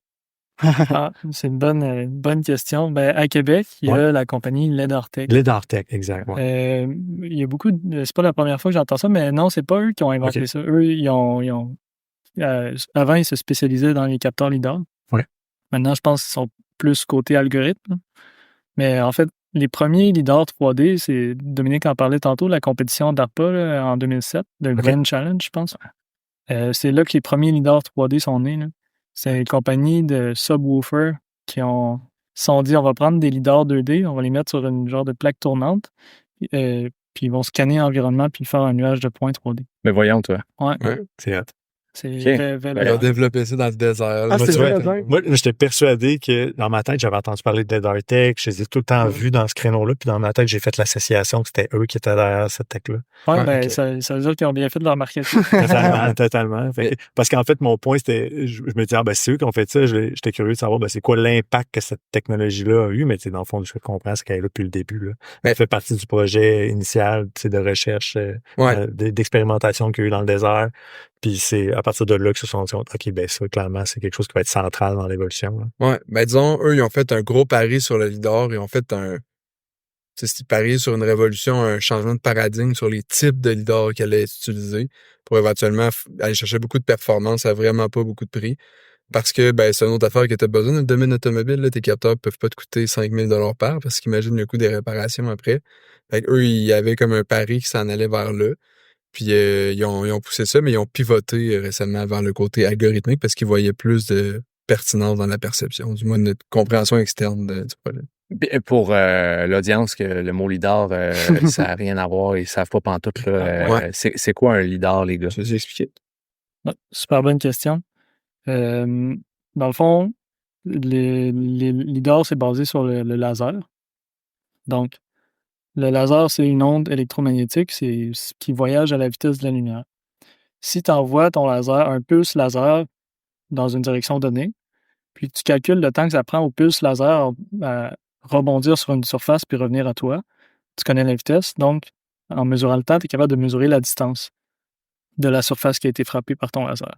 Ah, c'est une bonne question. Ben, à Québec, il y a la compagnie LEDARTech. LEDARTech, exact. Ouais. Il y a beaucoup c'est pas la première fois que j'entends ça, mais non, c'est pas eux qui ont inventé ça. Eux, ils ont avant, ils se spécialisaient dans les capteurs LIDAR. Ouais. Maintenant, je pense qu'ils sont plus côté algorithme. Mais en fait, les premiers LIDAR 3D, c'est Dominique en parlait tantôt, la compétition d'ARPA là, en 2007, le Grand Challenge, je pense. C'est là que les premiers LIDAR 3D sont nés. Là. C'est une compagnie de subwoofers qui se sont dit on va prendre des LIDAR 2D, on va les mettre sur une genre de plaque tournante, puis ils vont scanner l'environnement puis faire un nuage de points 3D. Mais voyons, toi. Ouais. C'est hâte. C'est On va développer ça dans le désert. Ah, c'est vrai, moi, j'étais persuadé que dans ma tête, j'avais entendu parler de LEDARTech, je les ai tout le temps vus dans ce créneau-là, puis dans ma tête, j'ai fait l'association que c'était eux qui étaient derrière cette tech-là. Ouais, ben, ça veut dire qu'ils ont bien fait de leur marketing. Totalement. Parce qu'en fait, mon point, c'était, je me disais, ben, c'est eux qui ont fait ça, j'étais curieux de savoir, ben, c'est quoi l'impact que cette technologie-là a eu, mais dans le fond, ce que je comprends, c'est qu'elle est là depuis le début, là. Elle fait partie du projet initial, de recherche, d'expérimentation qu'il y a eu dans le désert. Puis c'est à partir de là que se sont dit, OK, ben ça, clairement, c'est quelque chose qui va être central dans l'évolution. Là. Ouais, ben disons, eux, ils ont fait un gros pari sur le LIDAR. Ils ont fait c'est pari sur une révolution, un changement de paradigme sur les types de LIDAR qui allaient être utilisés pour éventuellement aller chercher beaucoup de performance à vraiment pas beaucoup de prix. parce que c'est une autre affaire que tu as besoin dans le domaine automobile. Là, tes capteurs peuvent pas te coûter 5 000 par parce qu'imagine le coût des réparations après. Fait eux, il y avait comme un pari qui s'en allait vers là. Puis ils ont poussé ça, mais ils ont pivoté récemment vers le côté algorithmique parce qu'ils voyaient plus de pertinence dans la perception, du moins de notre compréhension externe du projet. Pour l'audience, que le mot leader, ça n'a rien à voir, ils savent pas pantoute. Là, Ouais. c'est quoi un leader, les gars? Je vais vous expliquer. Ouais, super bonne question. Dans le fond, les lidars, c'est basé sur le laser. Donc, le laser, c'est une onde électromagnétique qui voyage à la vitesse de la lumière. Si tu envoies ton laser, un pulse laser, dans une direction donnée, puis tu calcules le temps que ça prend au pulse laser à rebondir sur une surface puis revenir à toi, tu connais la vitesse. Donc, en mesurant le temps, tu es capable de mesurer la distance de la surface qui a été frappée par ton laser.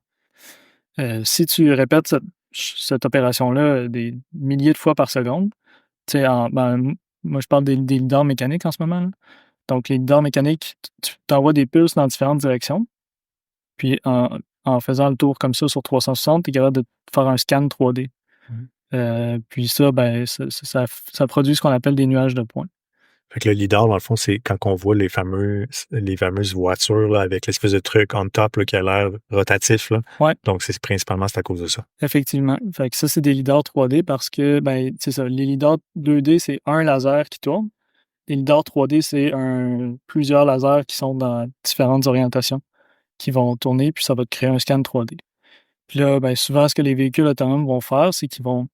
Si tu répètes cette opération-là des milliers de fois par seconde, tu sais, moi je parle des lidars mécaniques en ce moment, là. Donc, les lidars mécaniques, tu t'envoies des pulses dans différentes directions, puis en faisant le tour comme ça sur 360, tu es capable de faire un scan 3D. Puis ça, ça produit ce qu'on appelle des nuages de points. Fait que le lidar, dans le fond, c'est quand on voit les fameuses voitures là, avec l'espèce de truc on top là, qui a l'air rotatif. Là. Ouais. Donc, c'est à cause de ça. Effectivement. Fait que ça, c'est des lidars 3D parce que, c'est ça, les lidars 2D, c'est un laser qui tourne. Les lidars 3D, c'est plusieurs lasers qui sont dans différentes orientations qui vont tourner, puis ça va te créer un scan 3D. Puis là, souvent, ce que les véhicules autonomes vont faire, c'est qu'ils vont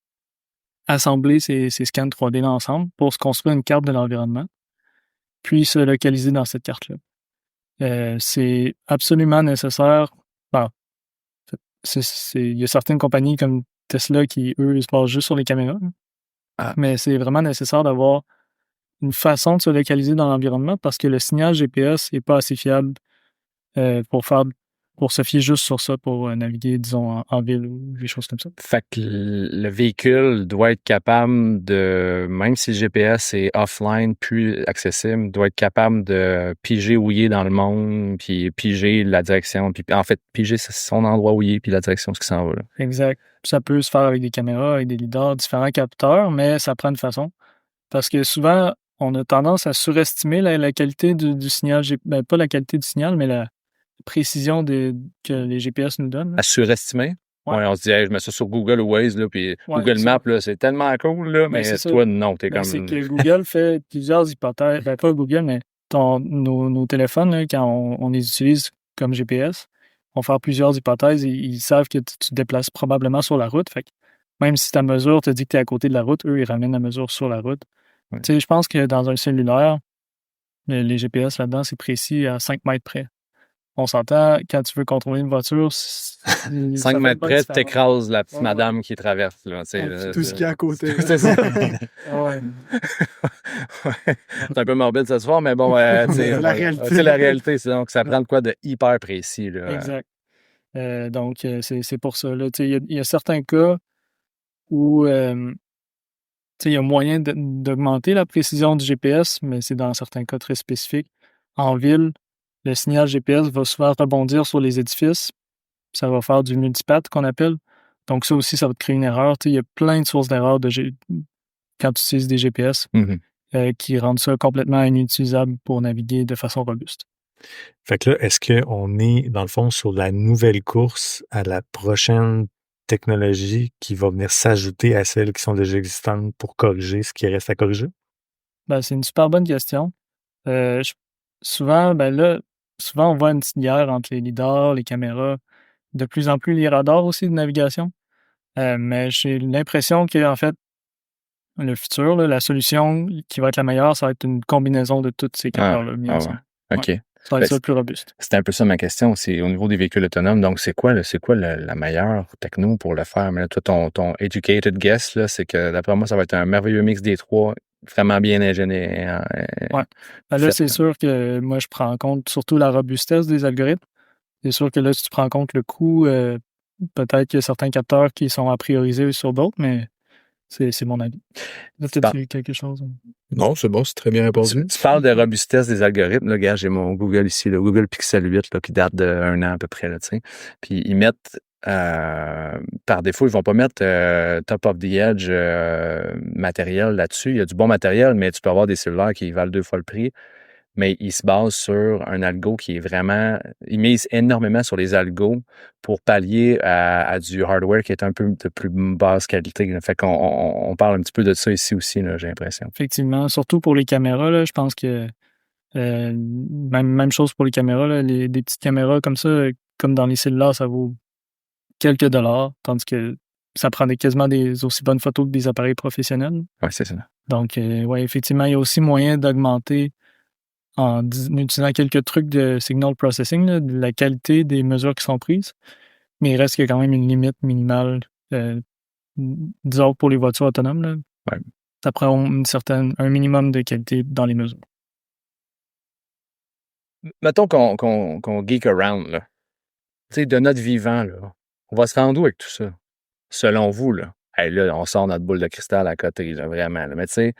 assembler ces scans 3D-là ensemble pour se construire une carte de l'environnement, puis se localiser dans cette carte-là. C'est absolument nécessaire. Il y a certaines compagnies comme Tesla qui, eux, se basent juste sur les caméras. Mais c'est vraiment nécessaire d'avoir une façon de se localiser dans l'environnement parce que le signal GPS n'est pas assez fiable pour se fier juste sur ça pour naviguer, disons, en ville ou des choses comme ça. Fait que le véhicule doit être capable de, même si le GPS est offline, plus accessible, doit être capable de piger où il est dans le monde, puis piger la direction, puis en fait, piger son endroit où il est, puis la direction où il s'en va. Là. Exact. Ça peut se faire avec des caméras, avec des lidars, différents capteurs, mais ça prend une façon. Parce que souvent, on a tendance à surestimer la qualité du signal, pas la qualité du signal, mais la précision que les GPS nous donnent. Là. À surestimer? Ouais, on se dit, hey, je mets ça sur Google ou Waze, là, puis Google Maps, là, c'est tellement cool, là, mais toi, non, t'es comme... C'est que Google fait plusieurs hypothèses, pas Google, mais nos téléphones, là, quand on les utilise comme GPS, vont faire plusieurs hypothèses et ils savent que tu te déplaces probablement sur la route. Fait que même si ta mesure te dit que tu es à côté de la route, eux, ils ramènent la mesure sur la route. Ouais. Tu sais, je pense que dans un cellulaire, les GPS là-dedans, c'est précis à 5 mètres près. On s'entend, quand tu veux contrôler une voiture... 5 mètres près, t'écrases la petite madame qui traverse. Là, tout ce qui est à côté. C'est ça. Ouais. C'est un peu morbide ce soir, mais bon, c'est la réalité. C'est la réalité. Donc, ça prend de quoi de hyper précis. Là. Exact. Donc, c'est pour ça. Il y a certains cas où il y a moyen d'augmenter la précision du GPS, mais c'est dans certains cas très spécifiques. En ville, le signal GPS va souvent rebondir sur les édifices. Ça va faire du multipath qu'on appelle. Donc, ça aussi, ça va te créer une erreur. Il y a plein de sources d'erreurs quand tu utilises des GPS qui rendent ça complètement inutilisable pour naviguer de façon robuste. Fait que là, est-ce qu'on est, dans le fond, sur la nouvelle course à la prochaine technologie qui va venir s'ajouter à celles qui sont déjà existantes pour corriger ce qui reste à corriger? C'est une super bonne question. Souvent, on voit une petite guerre entre les lidars, les caméras, de plus en plus les radars aussi de navigation. Mais j'ai l'impression que, en fait, le futur, là, la solution qui va être la meilleure, ça va être une combinaison de toutes ces capteurs-là mis ensemble. Ouais. OK. Ouais. Ça va être ça le plus robuste. C'était un peu ça ma question, c'est au niveau des véhicules autonomes. Donc, c'est quoi la meilleure techno pour le faire? Mais là, toi, ton educated guess, là, c'est que d'après moi, ça va être un merveilleux mix des trois, vraiment bien ingénié. Ouais. Là, c'est sûr que moi, je prends en compte surtout la robustesse des algorithmes. C'est sûr que là, si tu prends en compte le coût, peut-être qu'il y a certains capteurs qui sont à prioriser sur d'autres, mais c'est mon avis. Là, t'as-tu quelque chose? Non, c'est bon, c'est très bien répondu. Tu parles de robustesse des algorithmes. Là, regarde, j'ai mon Google ici, le Google Pixel 8, là, qui date d'1 an à peu près. Là, puis ils mettent par défaut, ils vont pas mettre top of the edge matériel là-dessus. Il y a du bon matériel, mais tu peux avoir des cellulaires qui valent 2 fois le prix. Mais ils se basent sur un algo qui est vraiment... Ils misent énormément sur les algos pour pallier à du hardware qui est un peu de plus basse qualité. Là. Fait qu'on on parle un petit peu de ça ici aussi, là, j'ai l'impression. Effectivement, surtout pour les caméras, là, je pense que même chose pour les caméras, là, des petites caméras comme ça, comme dans les cellulaires, ça vaut quelques dollars, tandis que ça prend quasiment des aussi bonnes photos que des appareils professionnels. Oui, c'est ça. Donc, ouais, effectivement, il y a aussi moyen d'augmenter en utilisant quelques trucs de signal processing, là, de la qualité des mesures qui sont prises, mais il reste qu'il y a quand même une limite minimale, disons pour les voitures autonomes. Là, Ouais. ça prend un minimum de qualité dans les mesures. Mettons qu'on geek around, là. Tu sais, de notre vivant, là, on va se rendre où avec tout ça? Selon vous, là? Hey, là, on sort notre boule de cristal à côté, là, vraiment. Là. Mais tu sais,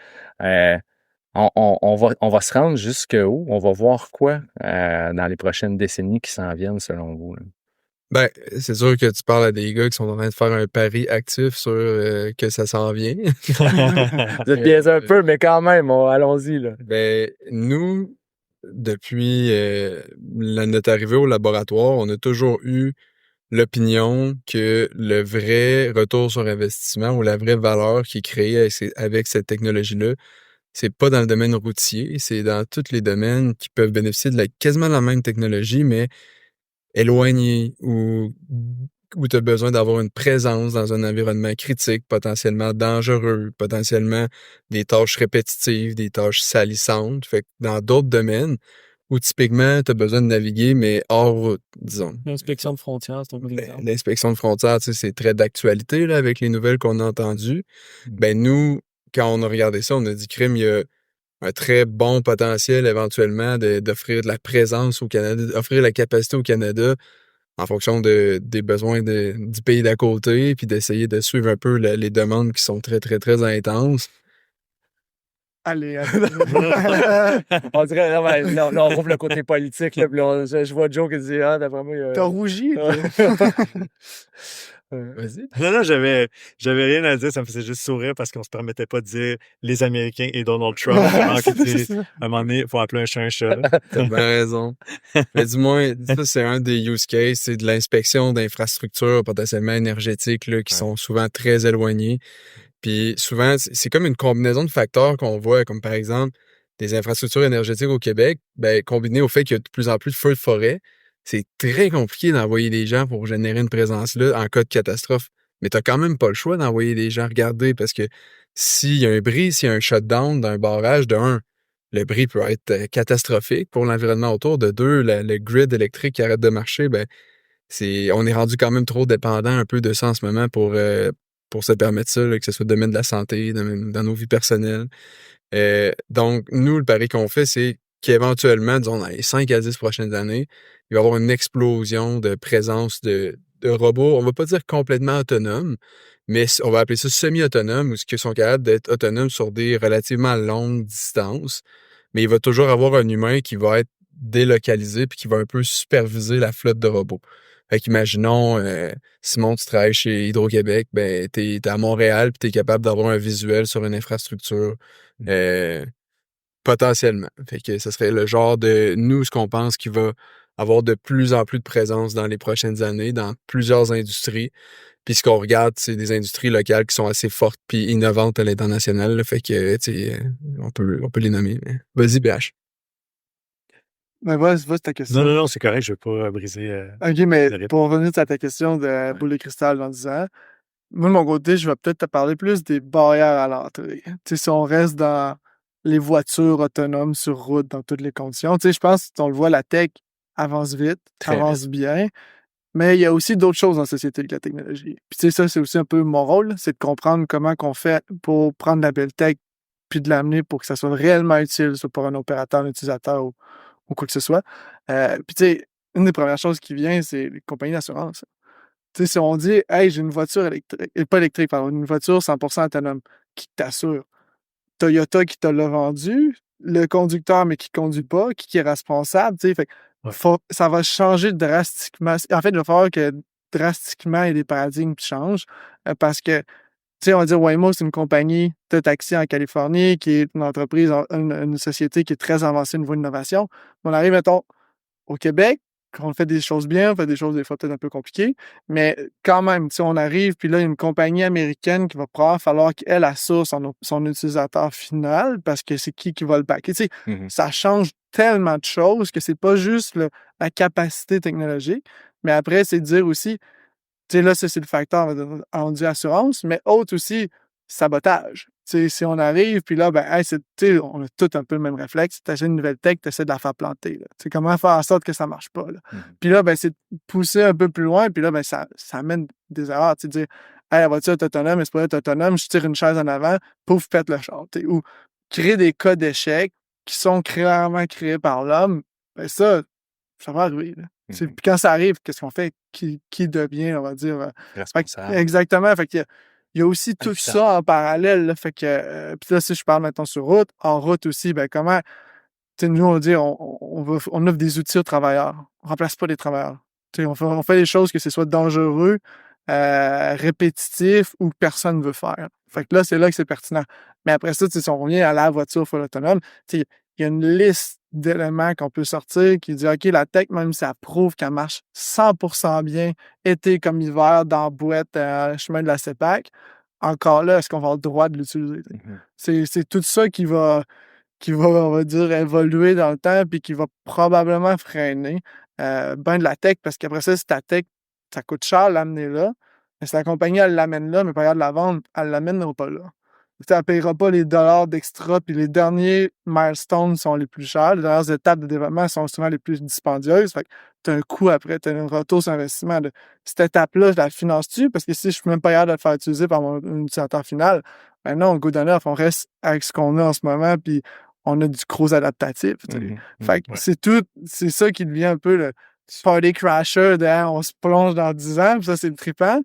on va se rendre jusqu'où? On va voir quoi dans les prochaines décennies qui s'en viennent, selon vous? Là? Ben, c'est sûr que tu parles à des gars qui sont en train de faire un pari actif sur que ça s'en vient. Vous êtes biaisé un peu, mais quand même, allons-y. Là. Ben, nous, depuis notre arrivée au laboratoire, on a toujours eu l'opinion que le vrai retour sur investissement ou la vraie valeur qui est créée avec cette technologie-là, c'est pas dans le domaine routier, c'est dans tous les domaines qui peuvent bénéficier de quasiment la même technologie, mais éloigné où tu as besoin d'avoir une présence dans un environnement critique, potentiellement dangereux, potentiellement des tâches répétitives, des tâches salissantes. Fait que dans d'autres domaines où typiquement tu as besoin de naviguer, mais hors route, disons. L'inspection de frontières, c'est un bon exemple. L'inspection de frontières, tu sais, c'est très d'actualité là, avec les nouvelles qu'on a entendues. Ben nous, quand on a regardé ça, on a dit crime, il y a un très bon potentiel éventuellement d'offrir de la présence au Canada, d'offrir la capacité au Canada en fonction des besoins du pays d'à côté, puis d'essayer de suivre un peu les demandes qui sont très, très, très intenses. Allez. On dirait, là, on rouvre le côté politique, là, puis là, je vois Joe qui dit, d'après moi... T'as rougi. Vas-y. Non, j'avais rien à dire, ça me faisait juste sourire parce qu'on se permettait pas de dire les Américains et Donald Trump. À un moment donné, il faut appeler un chat un chat. T'as bien raison. Mais du moins, ça, c'est un des use cases, c'est de l'inspection d'infrastructures potentiellement énergétiques là, qui sont souvent très éloignées. Puis souvent, c'est comme une combinaison de facteurs qu'on voit, comme par exemple des infrastructures énergétiques au Québec, ben, combiné au fait qu'il y a de plus en plus de feux de forêt, c'est très compliqué d'envoyer des gens pour générer une présence là en cas de catastrophe. Mais t'as quand même pas le choix d'envoyer des gens regarder parce que s'il y a un bris, s'il y a un shutdown d'un barrage, de un, le bris peut être catastrophique pour l'environnement autour. De deux, le grid électrique qui arrête de marcher, ben, on est rendu quand même trop dépendant un peu de ça en ce moment pour se permettre ça, là, que ce soit le domaine de la santé, dans nos vies personnelles. Donc, nous, le pari qu'on fait, c'est qu'éventuellement, disons, dans les 5 à 10 prochaines années, il va y avoir une explosion de présence de robots. On va pas dire complètement autonomes, mais on va appeler ça semi-autonome, ou ce qui sont capables d'être autonomes sur des relativement longues distances. Mais il va toujours avoir un humain qui va être délocalisé puis qui va un peu superviser la flotte de robots. Fait qu'imaginons, Simon, tu travailles chez Hydro-Québec, ben, t'es à Montréal puis t'es capable d'avoir un visuel sur une infrastructure, potentiellement. Fait que ce serait le genre de, nous, ce qu'on pense qu'il va avoir de plus en plus de présence dans les prochaines années, dans plusieurs industries. Puis ce qu'on regarde, c'est des industries locales qui sont assez fortes puis innovantes à l'international. Là. Fait que, tu sais, on peut les nommer. Mais... Vas-y, BH. Mais vas-y ta question. Non, c'est correct, je veux pas briser. OK, mais pour revenir à ta question de boule de cristal dans 10 ans, moi, de mon côté, je vais peut-être te parler plus des barrières à l'entrée. Tu sais, si on reste dans les voitures autonomes sur route dans toutes les conditions, tu sais, je pense qu'on le voit, la tech avance vite, avance bien, mais il y a aussi d'autres choses en société que la technologie. Puis tu sais, ça, c'est aussi un peu mon rôle, c'est de comprendre comment qu'on fait pour prendre la belle tech puis de l'amener pour que ça soit réellement utile, soit pour un opérateur, un utilisateur ou quoi que ce soit. Puis tu sais, une des premières choses qui vient, c'est les compagnies d'assurance. Tu sais, si on dit, hey, j'ai une voiture électrique, pas électrique, pardon, une voiture 100% autonome, qui t'assure? Toyota qui te l'a vendu, le conducteur, mais qui conduit pas, qui est responsable, tu sais, fait ça va changer drastiquement. En fait, il va falloir que drastiquement, il y a des paradigmes qui changent parce que, tu sais, on va dire Waymo, c'est une compagnie de taxi en Californie qui est une entreprise, une société qui est très avancée au niveau de l'innovation. On arrive, mettons, au Québec, quand on fait des choses bien, on fait des choses des fois peut-être un peu compliquées, mais quand même, tu sais, on arrive, puis là, il y a une compagnie américaine qui va probablement falloir qu'elle assure son utilisateur final parce que c'est qui va le backer. Tu sais, ça change tellement de choses que c'est pas juste la capacité technologique, mais après, c'est de dire aussi, tu sais, là, ça, c'est le facteur, on dit assurance, mais autre aussi, sabotage. Tu sais, si on arrive, puis là, ben, hey, tu sais, on a tout un peu le même réflexe. Tu achètes une nouvelle tech, tu essaies de la faire planter. Tu sais, comment faire en sorte que ça marche pas, là. Puis là, ben, c'est de pousser un peu plus loin, puis là, ben, ça amène des erreurs. Tu sais, dire, hey, la voiture est autonome, mais c'est pas être autonome, je tire une chaise en avant, pouf, pète le char. Tu sais, ou créer des cas d'échecs qui sont clairement créés par l'homme, ben, ça va arriver, là. Puis quand ça arrive, qu'est-ce qu'on fait? Qui devient, on va dire. Responsable. Exactement. Fait qu'il y a aussi tout ça en parallèle. Là, fait que, puis là, si je parle maintenant sur route, en route aussi, ben comment. Tu sais, nous, on dit, on offre des outils aux travailleurs. On remplace pas les travailleurs. Tu sais, on fait les choses que ce soit dangereux, répétitif ou que personne ne veut faire. Fait que là, c'est là que c'est pertinent. Mais après ça, si on revient à la voiture full autonome, tu sais, il y a une liste d'éléments qu'on peut sortir qui dit, OK, la tech, même si ça prouve qu'elle marche 100% bien, été comme hiver, dans la boîte, chemin de la CEPAC, encore là, est-ce qu'on va avoir le droit de l'utiliser? C'est tout ça qui va, on va dire, évoluer dans le temps puis qui va probablement freiner ben de la tech parce qu'après ça, si ta tech, ça coûte cher l'amener là, mais si la compagnie, elle l'amène là, mais pas de la vendre, elle l'amènera pas là. Elle ne payera pas les dollars d'extra, puis les derniers milestones sont les plus chers. Les dernières étapes de développement sont souvent les plus dispendieuses. Fait que tu as un coût après, tu as un retour sur investissement. Cette étape-là, je la finance-tu? Parce que si je ne suis même pas capable de le faire utiliser par mon utilisateur final, ben non, good enough, on reste avec ce qu'on a en ce moment, puis on a du gros adaptatif. Fait que c'est ça qui devient un peu le party crasher de on se plonge dans 10 ans, puis ça, c'est le trippant.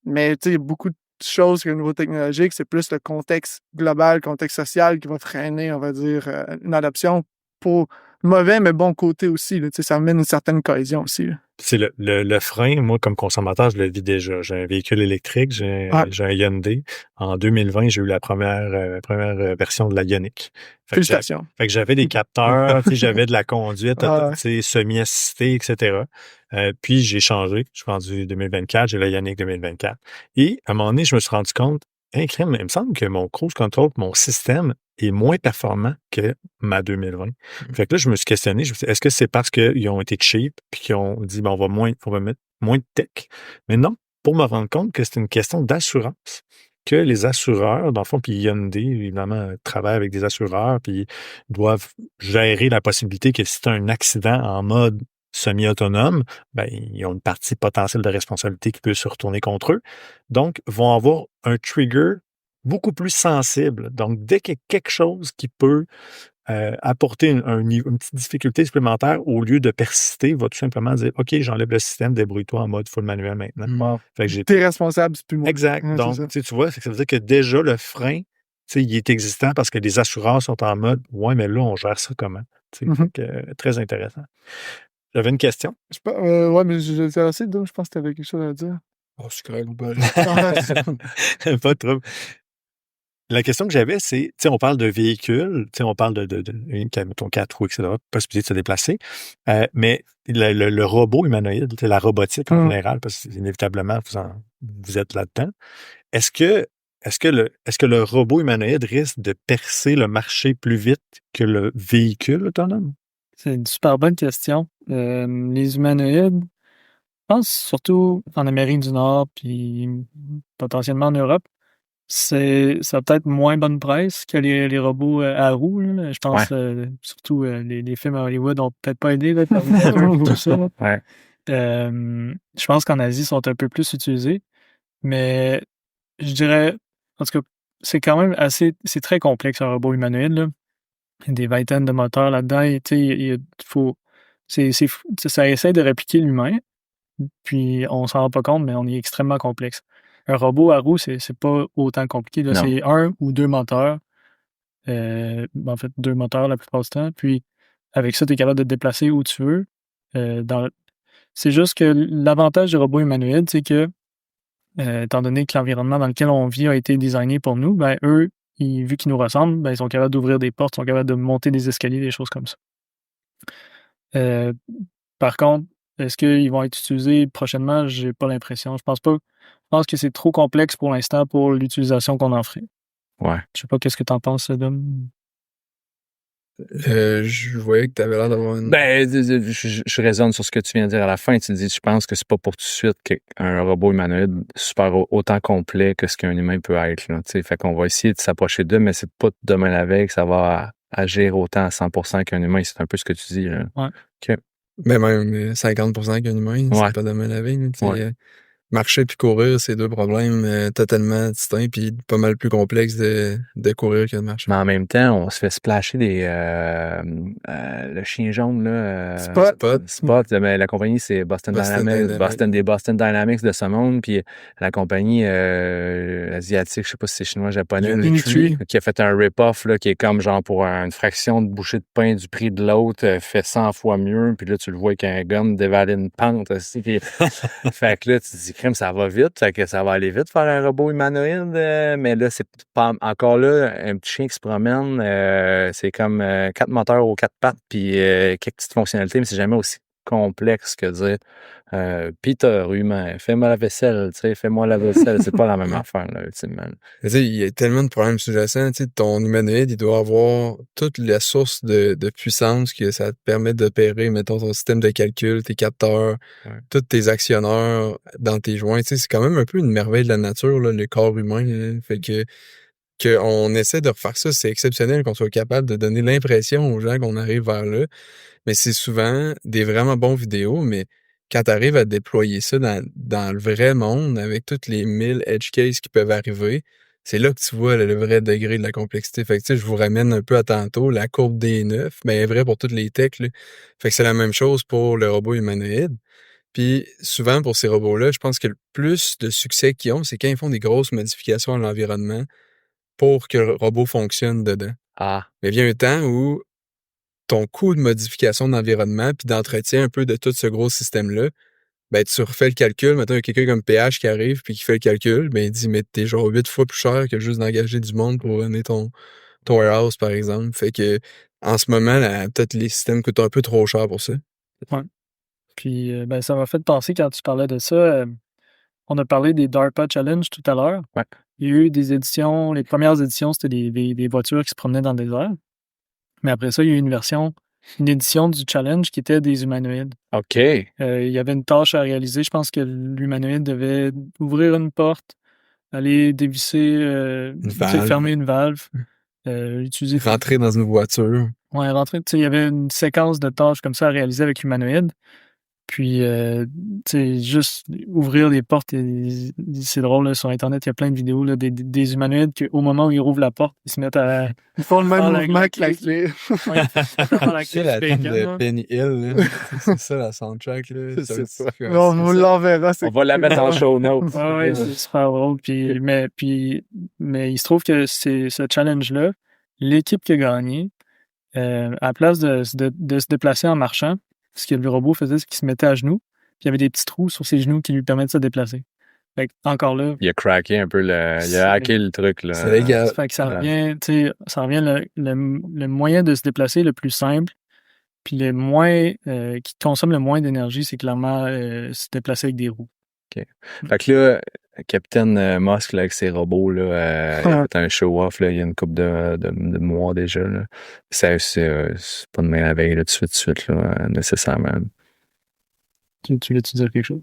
Mais tu sais, il y a beaucoup de choses que le niveau technologique, c'est plus le contexte global, le contexte social qui va freiner, on va dire, une adoption pour mauvais, mais bon côté aussi. Là, ça amène une certaine cohésion aussi. Là. C'est le frein, moi, comme consommateur, je le vis déjà. J'ai un véhicule électrique, j'ai un Hyundai. En 2020, j'ai eu la première version de la Ioniq. Félicitations. Fait que j'avais des capteurs, j'avais de la conduite semi-assistée, etc. Puis j'ai changé. Je suis rendu 2024, j'ai la Ioniq 2024. Et à un moment donné, je me suis rendu compte, crème, il me semble que mon cruise control, mon système est moins performant que ma 2020. Fait que là, je me suis questionné, est-ce que c'est parce qu'ils ont été cheap puis qu'ils ont dit, on va mettre moins de tech? Mais non, pour me rendre compte que c'est une question d'assurance. Que les assureurs, dans le fond, puis Hyundai, évidemment, travaillent avec des assureurs, puis doivent gérer la possibilité que si tu as un accident en mode semi-autonome, ben, ils ont une partie potentielle de responsabilité qui peut se retourner contre eux. Donc, vont avoir un trigger beaucoup plus sensible. Donc, dès qu'il y a quelque chose qui peut apporter une petite difficulté supplémentaire, au lieu de persister, va tout simplement dire, OK, j'enlève le système, débrouille-toi en mode full manuel maintenant. Fait que t'es responsable, c'est plus moi. Exact. Donc, tu vois, ça veut dire que déjà, le frein, il est existant parce que les assureurs sont en mode, ouais, mais là, on gère ça comment? Fait que, très intéressant. J'avais une question. Ouais, mais j'ai assez donc je pense que tu avais quelque chose à dire. Oh, c'est correct, pas trop. La question que j'avais, c'est, on parle de véhicules, on parle mettons 4 roues, etc., possibilité de se déplacer, mais le robot humanoïde, la robotique en général, parce que inévitablement, vous êtes là-dedans. Est-ce que le robot humanoïde risque de percer le marché plus vite que le véhicule autonome? C'est une super bonne question. Les humanoïdes, je pense surtout en Amérique du Nord, puis potentiellement en Europe, ça a peut-être moins bonne presse que les robots à roues. Là. Je pense surtout les films à Hollywood n'ont peut-être pas aidé là, tout ça. Ouais. Je pense qu'en Asie, ils sont un peu plus utilisés. Mais je dirais, en tout cas, c'est quand même c'est très complexe un robot humanoïde. Là. Il y a des vingtaines de moteurs là-dedans. Ça essaie de répliquer l'humain. Puis on s'en rend pas compte, mais on est extrêmement complexe. Un robot à roues, c'est pas autant compliqué. Là, c'est 1 ou 2 moteurs. En fait, 2 moteurs la plupart du temps. Puis avec ça, tu es capable de te déplacer où tu veux. C'est juste que l'avantage du robot humanoïde, c'est que, étant donné que l'environnement dans lequel on vit a été designé pour nous, ben eux, vu qu'ils nous ressemblent, ben ils sont capables d'ouvrir des portes, ils sont capables de monter des escaliers, des choses comme ça. Par contre, est-ce qu'ils vont être utilisés prochainement? J'ai pas l'impression. Je pense pas. Je pense que c'est trop complexe pour l'instant pour l'utilisation qu'on en ferait. Ouais. Je sais pas qu'est-ce que t'en penses, Dom. Je voyais que t'avais l'air d'avoir une... Ben, je raisonne sur ce que tu viens de dire à la fin. Tu dis, je pense que c'est pas pour tout de suite qu'un robot humanoïde super autant complet que ce qu'un humain peut être, là. Tu sais, fait qu'on va essayer de s'approcher d'eux, mais c'est pas demain la veille que ça va agir autant à 100% qu'un humain. C'est un peu ce que tu dis, là. Ouais. OK. Mais même 50% qu'un humain, Ouais. c'est pas demain la veille. Tu sais, Ouais. marcher puis courir, c'est deux problèmes totalement distincts puis pas mal plus complexes de courir que de marcher. Mais en même temps, on se fait splasher le chien jaune, là. Spot, mais la compagnie, c'est Boston Dynamics. Boston Dynamics de ce monde. Puis la compagnie asiatique, je sais pas si c'est chinois, japonais, Unitree. qui a fait un rip-off, là, qui est comme genre pour une fraction de bouchée de pain du prix de l'autre, fait 100 fois mieux. Puis là, tu le vois qu'un gun dévaler une pente aussi. Puis fait que là, tu te dis, crème, ça va vite, fait que ça va aller vite faire un robot humanoïde, mais là, c'est pas encore là, un petit chien qui se promène, c'est comme 4 moteurs aux 4 pattes, puis quelques petites fonctionnalités, mais c'est jamais aussi complexe que dire Peter, humain, fais-moi la vaisselle, tu sais, fais-moi la vaisselle, c'est pas la même affaire, là, ultimement. Tu sais, il y a tellement de problèmes sous-jacents. Tu sais, ton humanoïde, il doit avoir toutes les sources de puissance que ça te permet d'opérer, mettons, ton système de calcul, tes capteurs, tous tes actionneurs dans tes joints. Tu sais, c'est quand même un peu une merveille de la nature, là, le corps humain. Là. Fait que on essaie de refaire ça, c'est exceptionnel qu'on soit capable de donner l'impression aux gens qu'on arrive vers là. Mais c'est souvent des vraiment bons vidéos, mais quand tu arrives à déployer ça dans le vrai monde, avec toutes les 1000 edge cases qui peuvent arriver, c'est là que tu vois le vrai degré de la complexité. Fait que, tu sais, je vous ramène un peu à tantôt, la courbe des 9, mais elle est vraie pour toutes les techs, là. Fait que c'est la même chose pour le robot humanoïde. Puis souvent, pour ces robots-là, je pense que le plus de succès qu'ils ont, c'est quand ils font des grosses modifications à l'environnement pour que le robot fonctionne dedans. Ah. Mais il y a un temps où ton coût de modification d'environnement puis d'entretien un peu de tout ce gros système-là, ben tu refais le calcul. Maintenant, il y a quelqu'un comme PH qui arrive puis qui fait le calcul, ben il dit, mais t'es genre 8 fois plus cher que juste d'engager du monde pour runner ton warehouse, par exemple. Fait que en ce moment, là, peut-être les systèmes coûtent un peu trop cher pour ça. Ouais. Puis, ben, ça m'a fait penser quand tu parlais de ça. On a parlé des DARPA Challenge tout à l'heure. Ouais. Il y a eu des éditions, les premières éditions, c'était des voitures qui se promenaient dans le désert. Mais après ça, il y a eu une édition du challenge qui était des humanoïdes. OK. Il y avait une tâche à réaliser. Je pense que l'humanoïde devait ouvrir une porte, aller dévisser, fermer une valve, utiliser... Rentrer dans une voiture. Ouais, rentrer. Il y avait une séquence de tâches comme ça à réaliser avec l'humanoïde. Puis, juste ouvrir des portes, c'est drôle, là, sur Internet, il y a plein de vidéos là, des humanoïdes qu'au moment où ils rouvrent la porte, ils se mettent à... Ils font le même mouvement que la clé. Ouais, la C'est la tune de Penny Hill, là. C'est ça la soundtrack, là. On vous l'enverra. On va la mettre en show notes. Ouais, c'est super drôle. Mais il se trouve que c'est ce challenge-là, l'équipe qui a gagné, à la place de se déplacer en marchant, ce que le robot faisait, c'est qu'il se mettait à genoux, puis il y avait des petits trous sur ses genoux qui lui permettent de se déplacer. Fait que, encore là... Il a craqué un peu il a hacké le truc, là. C'est légal. Fait que ça revient le moyen de se déplacer le plus simple, puis le moins qui consomme le moins d'énergie, c'est clairement se déplacer avec des roues. OK. Fait que là, Capitaine Musk, là, avec ses robots, là, il a fait un show-off, là, il y a une couple de mois déjà, là. C'est pas demain la veille, là, tout de suite, là, nécessairement. Tu voulais-tu dire quelque chose?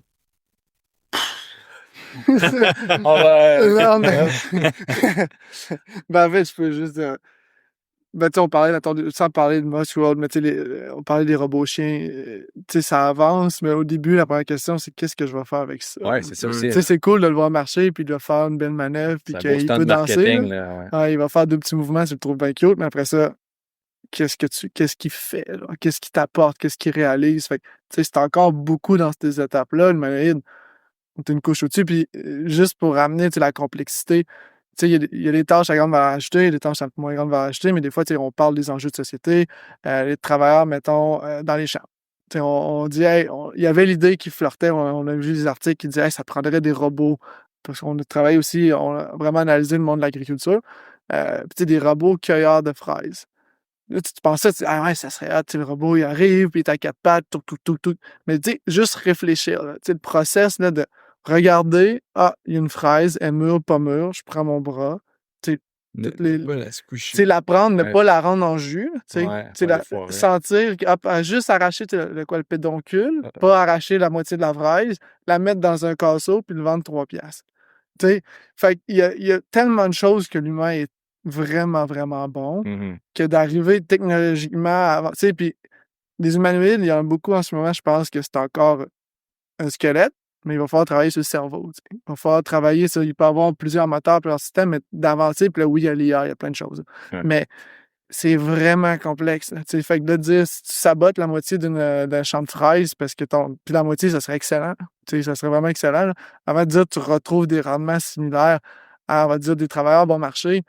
Non, mais... ben, en fait, je peux juste dire... Ben, tu sais, on parlait, sans parler de Musk World, mais tu sais, on parlait des robots chiens. Tu sais, ça avance, mais au début, la première question, c'est qu'est-ce que je vais faire avec ça? Ouais, c'est ça aussi. Tu sais, c'est cool de le voir marcher, puis de faire une belle manœuvre, puis qu'il peut danser. Là, ouais. Il va faire deux petits mouvements, je le trouve bien cute, mais après ça, qu'est-ce qu'il fait, là? Qu'est-ce qu'il t'apporte? Qu'est-ce qu'il réalise? Fait que, tu sais, c'est encore beaucoup dans ces étapes-là. Le humanoïde, on est une couche au-dessus, puis juste pour ramener, tu sais, la complexité, tu sais, il y a des tâches à grande valeur ajoutée, il y a des tâches à moins grande valeur ajoutée, mais des fois, tu sais, on parle des enjeux de société, les travailleurs, mettons, dans les champs. On dit, hey, il y avait l'idée qui flirtait, on a vu des articles qui disaient, hey, ça prendrait des robots. Parce qu'on a travaillé aussi, on a vraiment analysé le monde de l'agriculture. Des robots cueilleurs de fraises. Là, tu pensais, ah ouais, ça serait hâte, le robot, il arrive, puis il est à quatre pattes, tout. Mais tu sais, juste réfléchir, là, le process là, de regarder, il y a une fraise, elle est mûre, pas mûre, je prends mon bras, toutes les, Voilà, se coucher. la prendre, mais Ouais. pas la rendre en jus. Ouais, Sentir, juste arracher le pédoncule, pas arracher la moitié de la fraise, la mettre dans un casseau, puis le vendre 3 piastres. Fait qu'il y a tellement de choses que l'humain est vraiment, vraiment bon que d'arriver technologiquement puis les humanoïdes, il y en a beaucoup en ce moment, je pense que c'est encore un squelette, mais il va falloir travailler sur le cerveau. Il va falloir travailler sur. Il peut y avoir plusieurs moteurs, plusieurs systèmes, mais d'avancer, puis là, oui, il y a l'IA, il y a plein de choses. Ouais. Mais c'est vraiment complexe. Fait que de dire si tu sabotes la moitié d'un champ de fraises parce que puis la moitié, ça serait excellent. Ça serait vraiment excellent. Là. Avant de dire tu retrouves des rendements similaires à, on va dire, des travailleurs bon marché,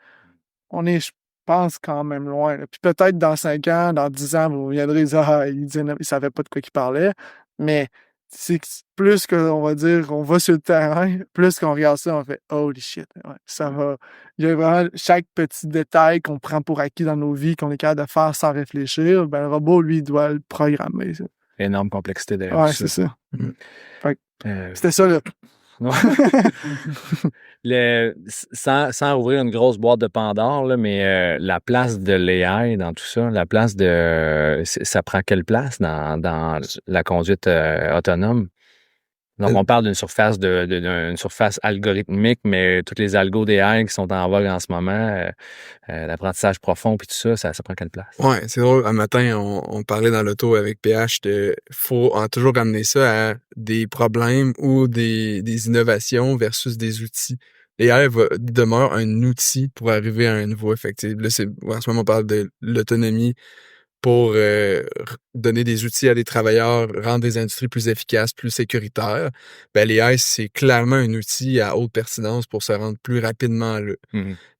on est, je pense, quand même loin. Là. Puis peut-être dans 5 ans, dans 10 ans, vous viendrez dire il ne savait pas de quoi il parlait. Mais c'est plus qu'on va dire, on va sur le terrain, plus qu'on regarde ça, on fait holy shit. Ouais, ça va. Il y a vraiment chaque petit détail qu'on prend pour acquis dans nos vies, qu'on est capable de faire sans réfléchir, ben le robot, lui, il doit le programmer. Ça. Énorme complexité derrière Ouais, tout c'est ça. Fait que, ça. c'était ça, là. Sans ouvrir une grosse boîte de Pandore, là, mais la place de l'AI dans tout ça, la place de... Ça prend quelle place dans la conduite autonome? Donc, on parle d'une surface d'une surface algorithmique, mais toutes les algos d'AI qui sont en vogue en ce moment, l'apprentissage profond puis tout ça, ça prend quelle place? Ouais, c'est drôle. Un matin, on parlait dans l'auto avec PH de faut toujours ramener ça à des problèmes ou des innovations versus des outils. L'AI demeure un outil pour arriver à un niveau effectif. Là, en ce moment, on parle de l'autonomie pour donner des outils à des travailleurs, rendre des industries plus efficaces, plus sécuritaires. Ben, l'AI, c'est clairement un outil à haute pertinence pour se rendre plus rapidement là.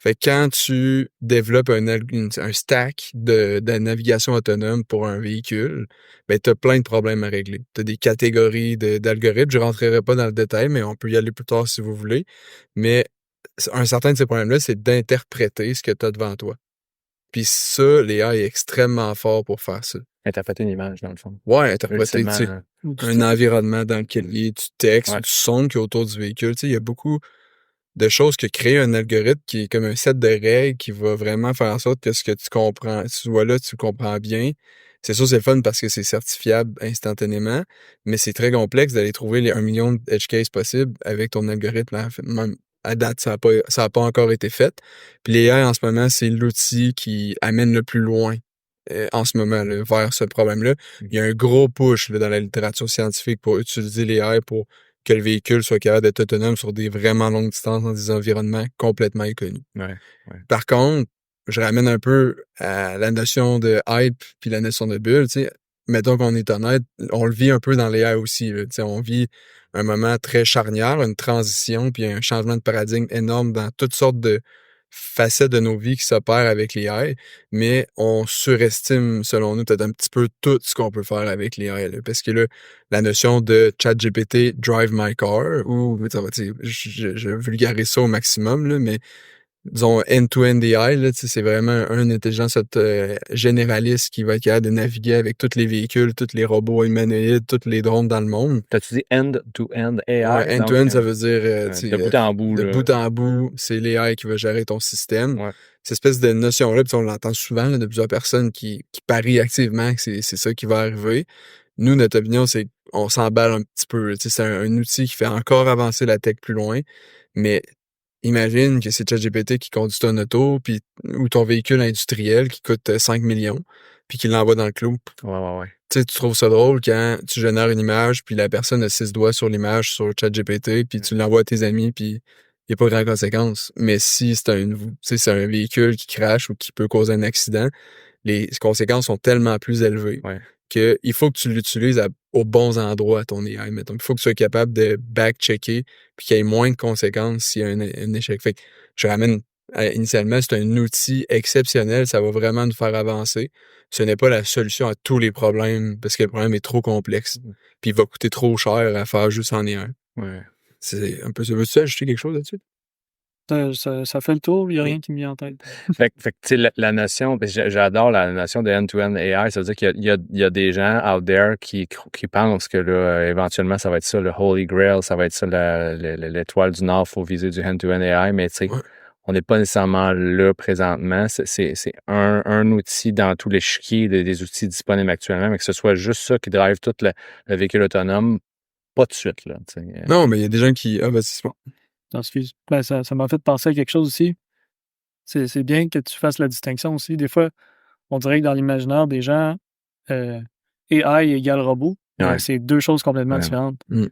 Fait que quand tu développes un stack de navigation autonome pour un véhicule, ben, tu as plein de problèmes à régler. Tu as des catégories d'algorithmes. Je rentrerai pas dans le détail, mais on peut y aller plus tard si vous voulez. Mais un certain de ces problèmes-là, c'est d'interpréter ce que tu as devant toi. Puis ça, l'IA est extrêmement fort pour faire ça. Interpréter une image, dans le fond. Ouais, interpréter Ultimement, un environnement dans lequel il est, du texte, Ouais. du son qui est autour du véhicule. Il y a beaucoup de choses que créer un algorithme qui est comme un set de règles qui va vraiment faire en sorte que ce que tu comprends, tu vois là, tu comprends bien. C'est sûr, c'est le fun parce que c'est certifiable instantanément, mais c'est très complexe d'aller trouver les 1 million de edge cases possibles avec ton algorithme. En fait, même à date, ça a pas encore été fait. Puis l'AI, en ce moment, c'est l'outil qui amène le plus loin en ce moment là, vers ce problème-là. Il y a un gros push là, dans la littérature scientifique pour utiliser l'AI pour que le véhicule soit capable d'être autonome sur des vraiment longues distances dans des environnements complètement inconnus. Ouais. Par contre, je ramène un peu à la notion de hype puis la notion de bulle. Tu sais, mettons qu'on est honnête, on le vit un peu dans l'AI aussi. Là, tu sais, on vit un moment très charnière, une transition puis un changement de paradigme énorme dans toutes sortes de facettes de nos vies qui s'opèrent avec l'AI, mais on surestime, selon nous, peut-être un petit peu tout ce qu'on peut faire avec l'AI. Parce que là, la notion de ChatGPT Drive My Car, ou je vulgarise ça au maximum, là, mais disons end-to-end AI, là, c'est vraiment une intelligence généraliste qui va être capable de naviguer avec tous les véhicules, tous les robots humanoïdes, tous les drones dans le monde. T'as-tu dit end-to-end AI? Ouais, end-to-end, ça veut dire de bout en bout. de là. bout en bout, c'est l'AI qui va gérer ton système. Ouais. Cette espèce de notion-là, puis on l'entend souvent là, de plusieurs personnes qui parient activement que c'est ça qui va arriver. Nous, notre opinion, c'est qu'on s'emballe un petit peu. C'est un outil qui fait encore avancer la tech plus loin, mais imagine que c'est ChatGPT qui conduit ton auto ou ton véhicule industriel qui coûte 5 millions puis qui l'envoie dans le clou. Ouais. Tu sais, tu trouves ça drôle quand tu génères une image puis la personne a 6 doigts sur l'image sur ChatGPT puis tu l'envoies à tes amis puis il n'y a pas grand conséquence. Mais si c'est un véhicule qui crache ou qui peut causer un accident, les conséquences sont tellement plus élevées qu'il faut que tu l'utilises aux bons endroits, ton AI, mettons. Il faut que tu sois capable de back-checker puis qu'il y ait moins de conséquences s'il y a un échec. Fait que je ramène initialement, c'est un outil exceptionnel, ça va vraiment nous faire avancer. Ce n'est pas la solution à tous les problèmes, parce que le problème est trop complexe, puis il va coûter trop cher à faire juste en un. Ouais. C'est un peu ça. Veux-tu ajouter quelque chose là-dessus? Ça fait le tour, il n'y a rien qui me vient en tête. Fait que, tu sais, la notion, parce que j'adore la notion de end-to-end AI, ça veut dire qu'il y a des gens out there qui pensent que là, éventuellement, ça va être ça, le Holy Grail, ça va être ça, l'étoile du Nord, il faut viser du end-to-end AI, mais tu sais, on n'est pas nécessairement là présentement. C'est un outil dans tous les chiquiers des outils disponibles actuellement, mais que ce soit juste ça qui drive tout le véhicule autonome, pas de suite, là. Tu sais. Non, mais il y a des gens qui... Ah, ben, c'est bon. Ça m'a fait penser à quelque chose aussi. C'est bien que tu fasses la distinction aussi. Des fois, on dirait que dans l'imaginaire des gens, AI égale robot. Ouais. C'est deux choses complètement différentes. Tu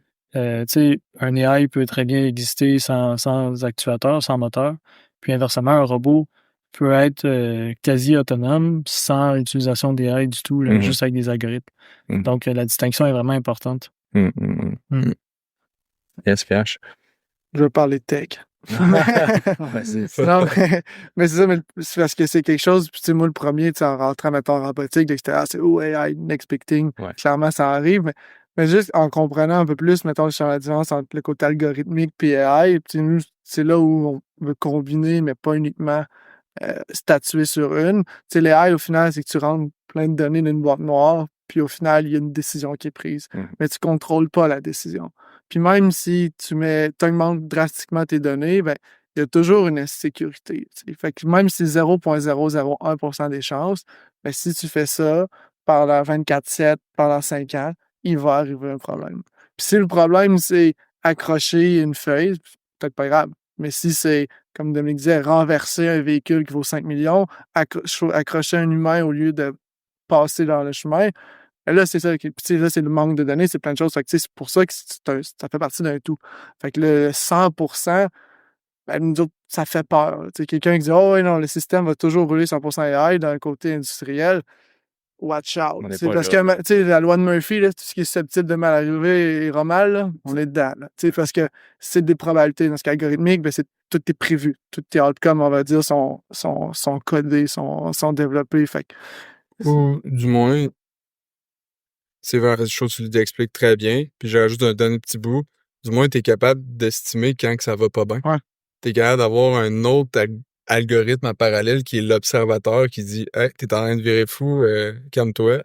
sais, un AI peut très bien exister sans actuateur, sans moteur. Puis inversement, un robot peut être quasi autonome sans utilisation d'AI du tout, là, juste avec des algorithmes. Donc, la distinction est vraiment importante. Yes, Pierre. Je veux parler de tech. Non, mais c'est ça, mais c'est parce que c'est quelque chose, puis tu sais, moi, le premier, tu sais, en rentrant, mettons, en robotique, l'extérieur, c'est AI, next big thing. Ouais. Clairement, ça arrive, mais juste en comprenant un peu plus, mettons, sur la différence entre le côté algorithmique et AI, puis nous, c'est là où on veut combiner, mais pas uniquement statuer sur une. Tu sais, l'AI, au final, c'est que tu rentres plein de données dans une boîte noire, puis au final, il y a une décision qui est prise. Mais tu contrôles pas la décision. Puis même si tu augmentes drastiquement tes données, ben, il y a toujours une insécurité. T'sais. Fait que même si 0,001% des chances, ben, si tu fais ça pendant 24/7, pendant 5 ans, il va arriver un problème. Puis si le problème, c'est accrocher une feuille, c'est peut-être pas grave. Mais si c'est, comme Dominique disait, renverser un véhicule qui vaut 5 millions, accrocher un humain au lieu de passer dans le chemin, ben là, c'est ça. Puis là, c'est le manque de données, c'est plein de choses. Fait que, c'est pour ça que ça fait partie d'un tout. Fait que le 100%, ben, nous autres, ça fait peur. Quelqu'un qui dit « Oh, oui, non, le système va toujours rouler 100% AI d'un côté industriel. » Watch out. Parce que la loi de Murphy, là, tout ce qui est susceptible de mal arriver ira mal, là, on est dedans. Là, parce que c'est des probabilités. Dans ce cas algorithmique, ben, tout est prévu. Tous tes outcomes, on va dire, sont codés, sont développés. Fait que, ou du moins, c'est vraiment quelque chose que tu l'expliques très bien. Puis je rajoute un dernier petit bout. Du moins, tu es capable d'estimer quand que ça va pas bien. Ouais. Tu es capable d'avoir un autre algorithme en parallèle qui est l'observateur qui dit « Hey, t'es en train de virer fou, calme-toi. »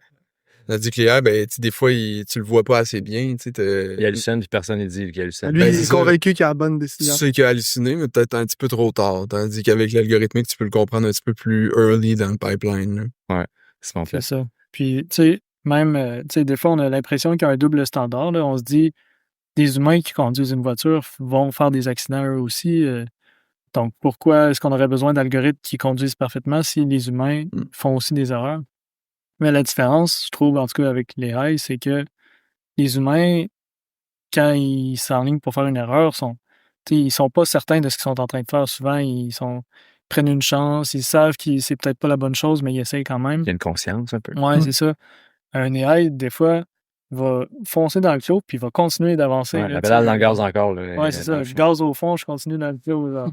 Tandis que l'IA, ben, des fois, tu le vois pas assez bien. Il hallucine, puis personne ne dit qu'il hallucine. Lui, il est convaincu qu'il a la bonne décision. Tu sais qu'il a halluciné, mais peut-être un petit peu trop tard. Tandis qu'avec l'algorithmique, tu peux le comprendre un petit peu plus early dans le pipeline. Là. Ouais, c'est mon fait. C'est ça. Puis, tu sais, même, tu sais, des fois, on a l'impression qu'il y a un double standard. Là. On se dit, des humains qui conduisent une voiture vont faire des accidents eux aussi. Donc, pourquoi est-ce qu'on aurait besoin d'algorithmes qui conduisent parfaitement si les humains font aussi des erreurs? Mais la différence, je trouve, en tout cas avec les AI, c'est que les humains, quand ils s'enlignent pour faire une erreur, ils sont pas certains de ce qu'ils sont en train de faire. Souvent, ils prennent une chance, ils savent que c'est peut-être pas la bonne chose, mais ils essayent quand même. Il y a une conscience un peu. Ouais, c'est ça. Un AI, des fois, va foncer dans le clos puis il va continuer d'avancer. Ouais, là, la pédale dans le gaz encore. Là, ouais, c'est ça. Je gaz au fond, je continue dans le clos. Genre.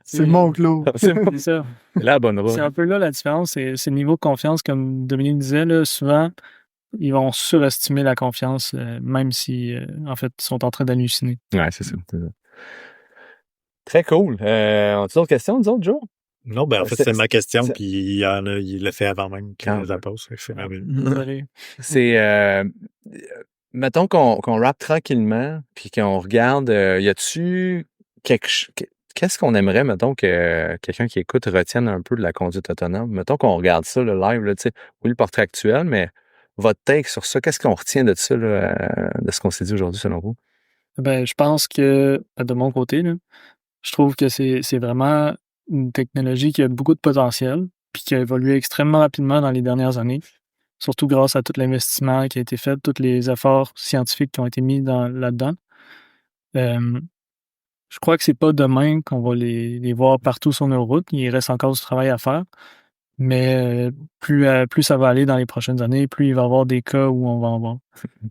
C'est mon clos. C'est ça. C'est la bonne route. C'est un peu là la différence. C'est le niveau de confiance, comme Dominique disait. Là, souvent, ils vont surestimer la confiance, même si, en fait, ils sont en train d'halluciner. Ouais, c'est ça. Très cool. On a d'autres questions, nous autres, Joe? Non, ben en fait, c'est ma question, puis il l'a fait avant même qu'il nous la pose. Désolé. C'est... mettons qu'on rappe tranquillement, puis qu'on regarde, y a-tu qu'est-ce qu'on aimerait, mettons, que quelqu'un qui écoute retienne un peu de la conduite autonome? Mettons qu'on regarde ça, le live, là, tu sais, oui, le portrait actuel, mais votre take sur ça, qu'est-ce qu'on retient de ça, là, de ce qu'on s'est dit aujourd'hui, selon vous? Ben, je pense que, de mon côté, là, je trouve que c'est vraiment une technologie qui a beaucoup de potentiel, puis qui a évolué extrêmement rapidement dans les dernières années, surtout grâce à tout l'investissement qui a été fait, tous les efforts scientifiques qui ont été mis là-dedans. Je crois que c'est pas demain qu'on va les voir partout sur nos routes. Il reste encore du travail à faire. Mais plus ça va aller dans les prochaines années, plus il va y avoir des cas où on va en voir.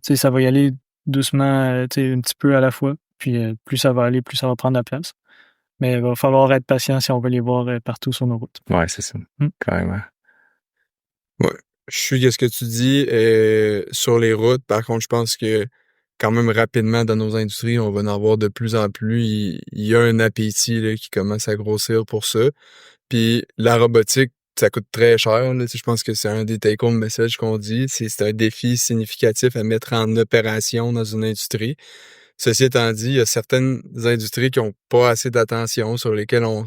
Ça va y aller doucement, un petit peu à la fois. Puis plus ça va aller, plus ça va prendre la place. Mais il va falloir être patient si on veut les voir partout sur nos routes. Ouais, c'est ça. Carrément. Ouais. Je suis ce que tu dis. Sur les routes, par contre, je pense que quand même rapidement dans nos industries, on va en avoir de plus en plus. Il y a un appétit là, qui commence à grossir pour ça. Puis la robotique, ça coûte très cher. Là. Je pense que c'est un des take-home messages qu'on dit. C'est un défi significatif à mettre en opération dans une industrie. Ceci étant dit, il y a certaines industries qui n'ont pas assez d'attention, sur lesquelles on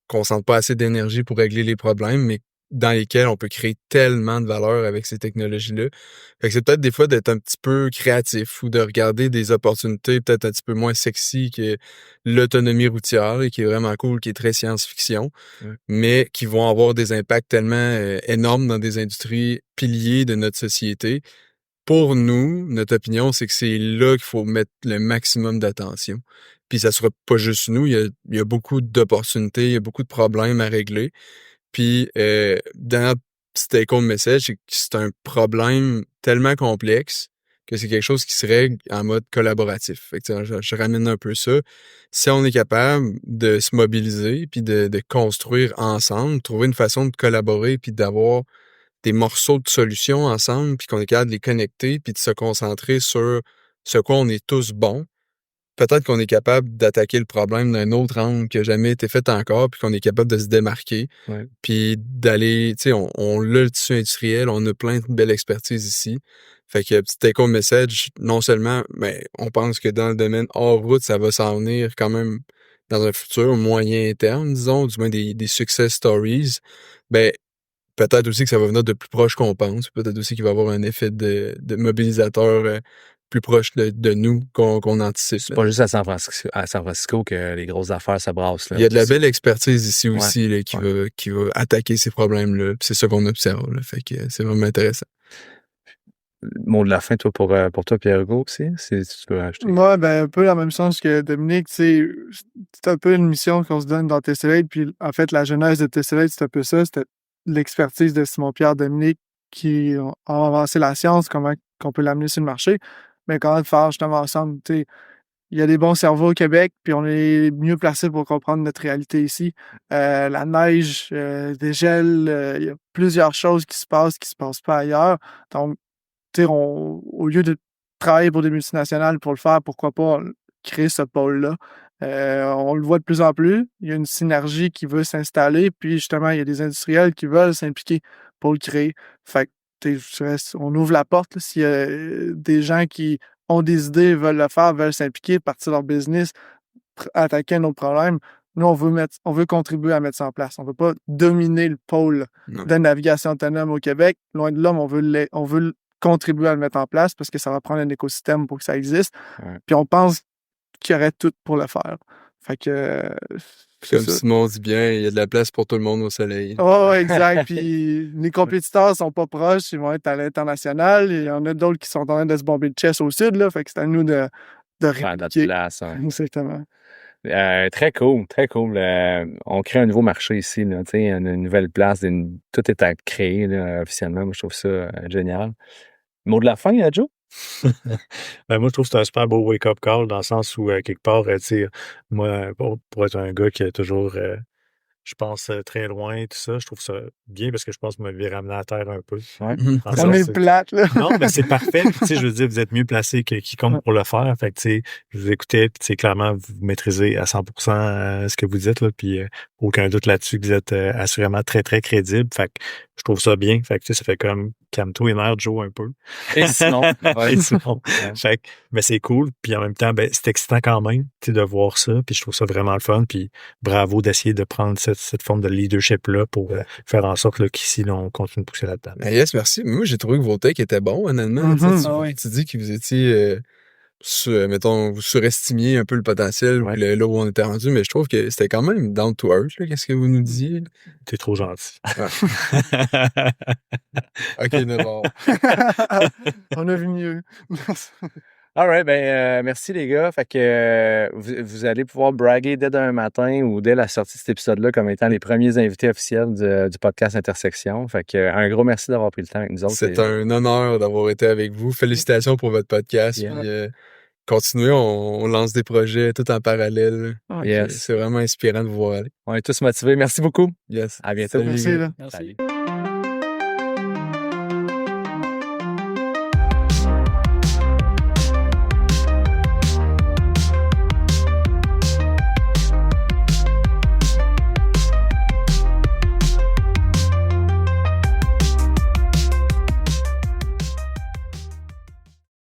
concentre pas assez d'énergie pour régler les problèmes, mais dans lesquels on peut créer tellement de valeur avec ces technologies-là. Fait que c'est peut-être des fois d'être un petit peu créatif ou de regarder des opportunités peut-être un petit peu moins sexy que l'autonomie routière, là, qui est vraiment cool, qui est très science-fiction, mais qui vont avoir des impacts tellement énormes dans des industries piliers de notre société. Pour nous, notre opinion, c'est que c'est là qu'il faut mettre le maximum d'attention. Puis ça sera pas juste nous, il y a beaucoup d'opportunités, il y a beaucoup de problèmes à régler. Puis dans notre take-home message, c'est que c'est un problème tellement complexe que c'est quelque chose qui se règle en mode collaboratif. Fait que, je ramène un peu ça. Si on est capable de se mobiliser puis de construire ensemble, trouver une façon de collaborer puis d'avoir des morceaux de solutions ensemble, puis qu'on est capable de les connecter, puis de se concentrer sur ce quoi on est tous bons, peut-être qu'on est capable d'attaquer le problème d'un autre angle qui n'a jamais été fait encore, puis qu'on est capable de se démarquer, puis d'aller, tu sais, on a le tissu industriel, on a plein de belles expertises ici. Fait que petit take-home message, non seulement, mais on pense que dans le domaine hors route, ça va s'en venir quand même dans un futur moyen terme, disons, du moins des success stories. Ben, peut-être aussi que ça va venir de plus proche qu'on pense. Peut-être aussi qu'il va y avoir un effet de mobilisateur plus proche de nous qu'on anticipe. C'est pas juste à San Francisco que les grosses affaires se brassent. Là. Il y a de la belle expertise ici aussi là, qui va attaquer ces problèmes-là. Puis c'est ça qu'on observe. Là. Fait que c'est vraiment intéressant. Mot de la fin, toi, pour toi, Pierre-Hugo, aussi? Si tu peux rajouter. Ouais, ben, un peu la même chose que Dominique. C'est un peu une mission qu'on se donne dans Tessellate. Puis, en fait, la genèse de Tessellate, c'est un peu ça. C'était l'expertise de Simon-Pierre Dominique qui ont avancé la science, comment qu'on peut l'amener sur le marché. Mais comment le faire justement ensemble. Il y a des bons cerveaux au Québec, puis on est mieux placés pour comprendre notre réalité ici. La neige, des gels, il y a plusieurs choses qui se passent pas ailleurs. Donc, au lieu de travailler pour des multinationales pour le faire, pourquoi pas créer ce pôle-là? On le voit de plus en plus. Il y a une synergie qui veut s'installer, puis justement, il y a des industriels qui veulent s'impliquer pour le créer. Fait que, on ouvre la porte. S'il y a des gens qui ont des idées, veulent le faire, veulent s'impliquer, partir leur business, attaquer un autre problème, nous, on veut contribuer à mettre ça en place. On ne veut pas dominer le pôle de navigation autonome au Québec. Loin de là, mais on veut contribuer à le mettre en place parce que ça va prendre un écosystème pour que ça existe. Puis on pense qu'il y aurait tout pour le faire. Fait que... Comme Simon dit bien, il y a de la place pour tout le monde au soleil. Oh, exact. Puis les compétiteurs sont pas proches, ils vont être à l'international. Il y en a d'autres qui sont en train de se bomber le chest au sud, là. Fait que c'est à nous de faire notre place. Hein. Exactement. Très cool, très cool. On crée un nouveau marché ici, là, une nouvelle place, tout est à créer là, officiellement. Moi, je trouve ça génial. Mot de la fin, Joe? Ben, moi, je trouve que c'est un super beau wake-up call dans le sens où, quelque part, moi, pour être un gars qui a toujours, je pense très loin, tout ça, je trouve ça bien parce que je pense que vous m'avez ramené à terre un peu. Ouais. On est plate, là. Non, mais c'est parfait. Je veux dire, vous êtes mieux placé que quiconque pour le faire. Fait que, je vous écoutais, puis clairement, vous maîtrisez à 100% ce que vous dites, là, puis aucun doute là-dessus que vous êtes assurément très, très crédible. Fait que je trouve ça bien. Fait que, ça fait comme calme-toi et nerf, Joe, un peu. Et sinon. Et sinon. Fait que, mais c'est cool. Puis en même temps, ben, c'est excitant quand même, de voir ça. Puis je trouve ça vraiment le fun. Puis bravo d'essayer de prendre cette forme de leadership-là pour faire en sorte là, qu'ici, là, on continue de pousser là-dedans. Yes, merci. Moi, j'ai trouvé que vos takes étaient bons, honnêtement. Tu dis que vous étiez, mettons, vous surestimiez un peu le potentiel là où on était rendu, mais je trouve que c'était quand même down to earth. Qu'est-ce que vous nous disiez? T'es trop gentil. OK, d'abord. On a vu mieux. All right, merci les gars. Fait que vous allez pouvoir braguer dès demain matin ou dès la sortie de cet épisode-là comme étant les premiers invités officiels du podcast Intersection. Fait que un gros merci d'avoir pris le temps avec nous autres. C'est un honneur d'avoir été avec vous. Félicitations pour votre podcast. Yeah. Puis, continuez, on lance des projets tout en parallèle. Ok. Yes. C'est vraiment inspirant de vous voir aller. On est tous motivés. Merci beaucoup. Yes. À bientôt. Salut. Merci, là. Merci. Salut.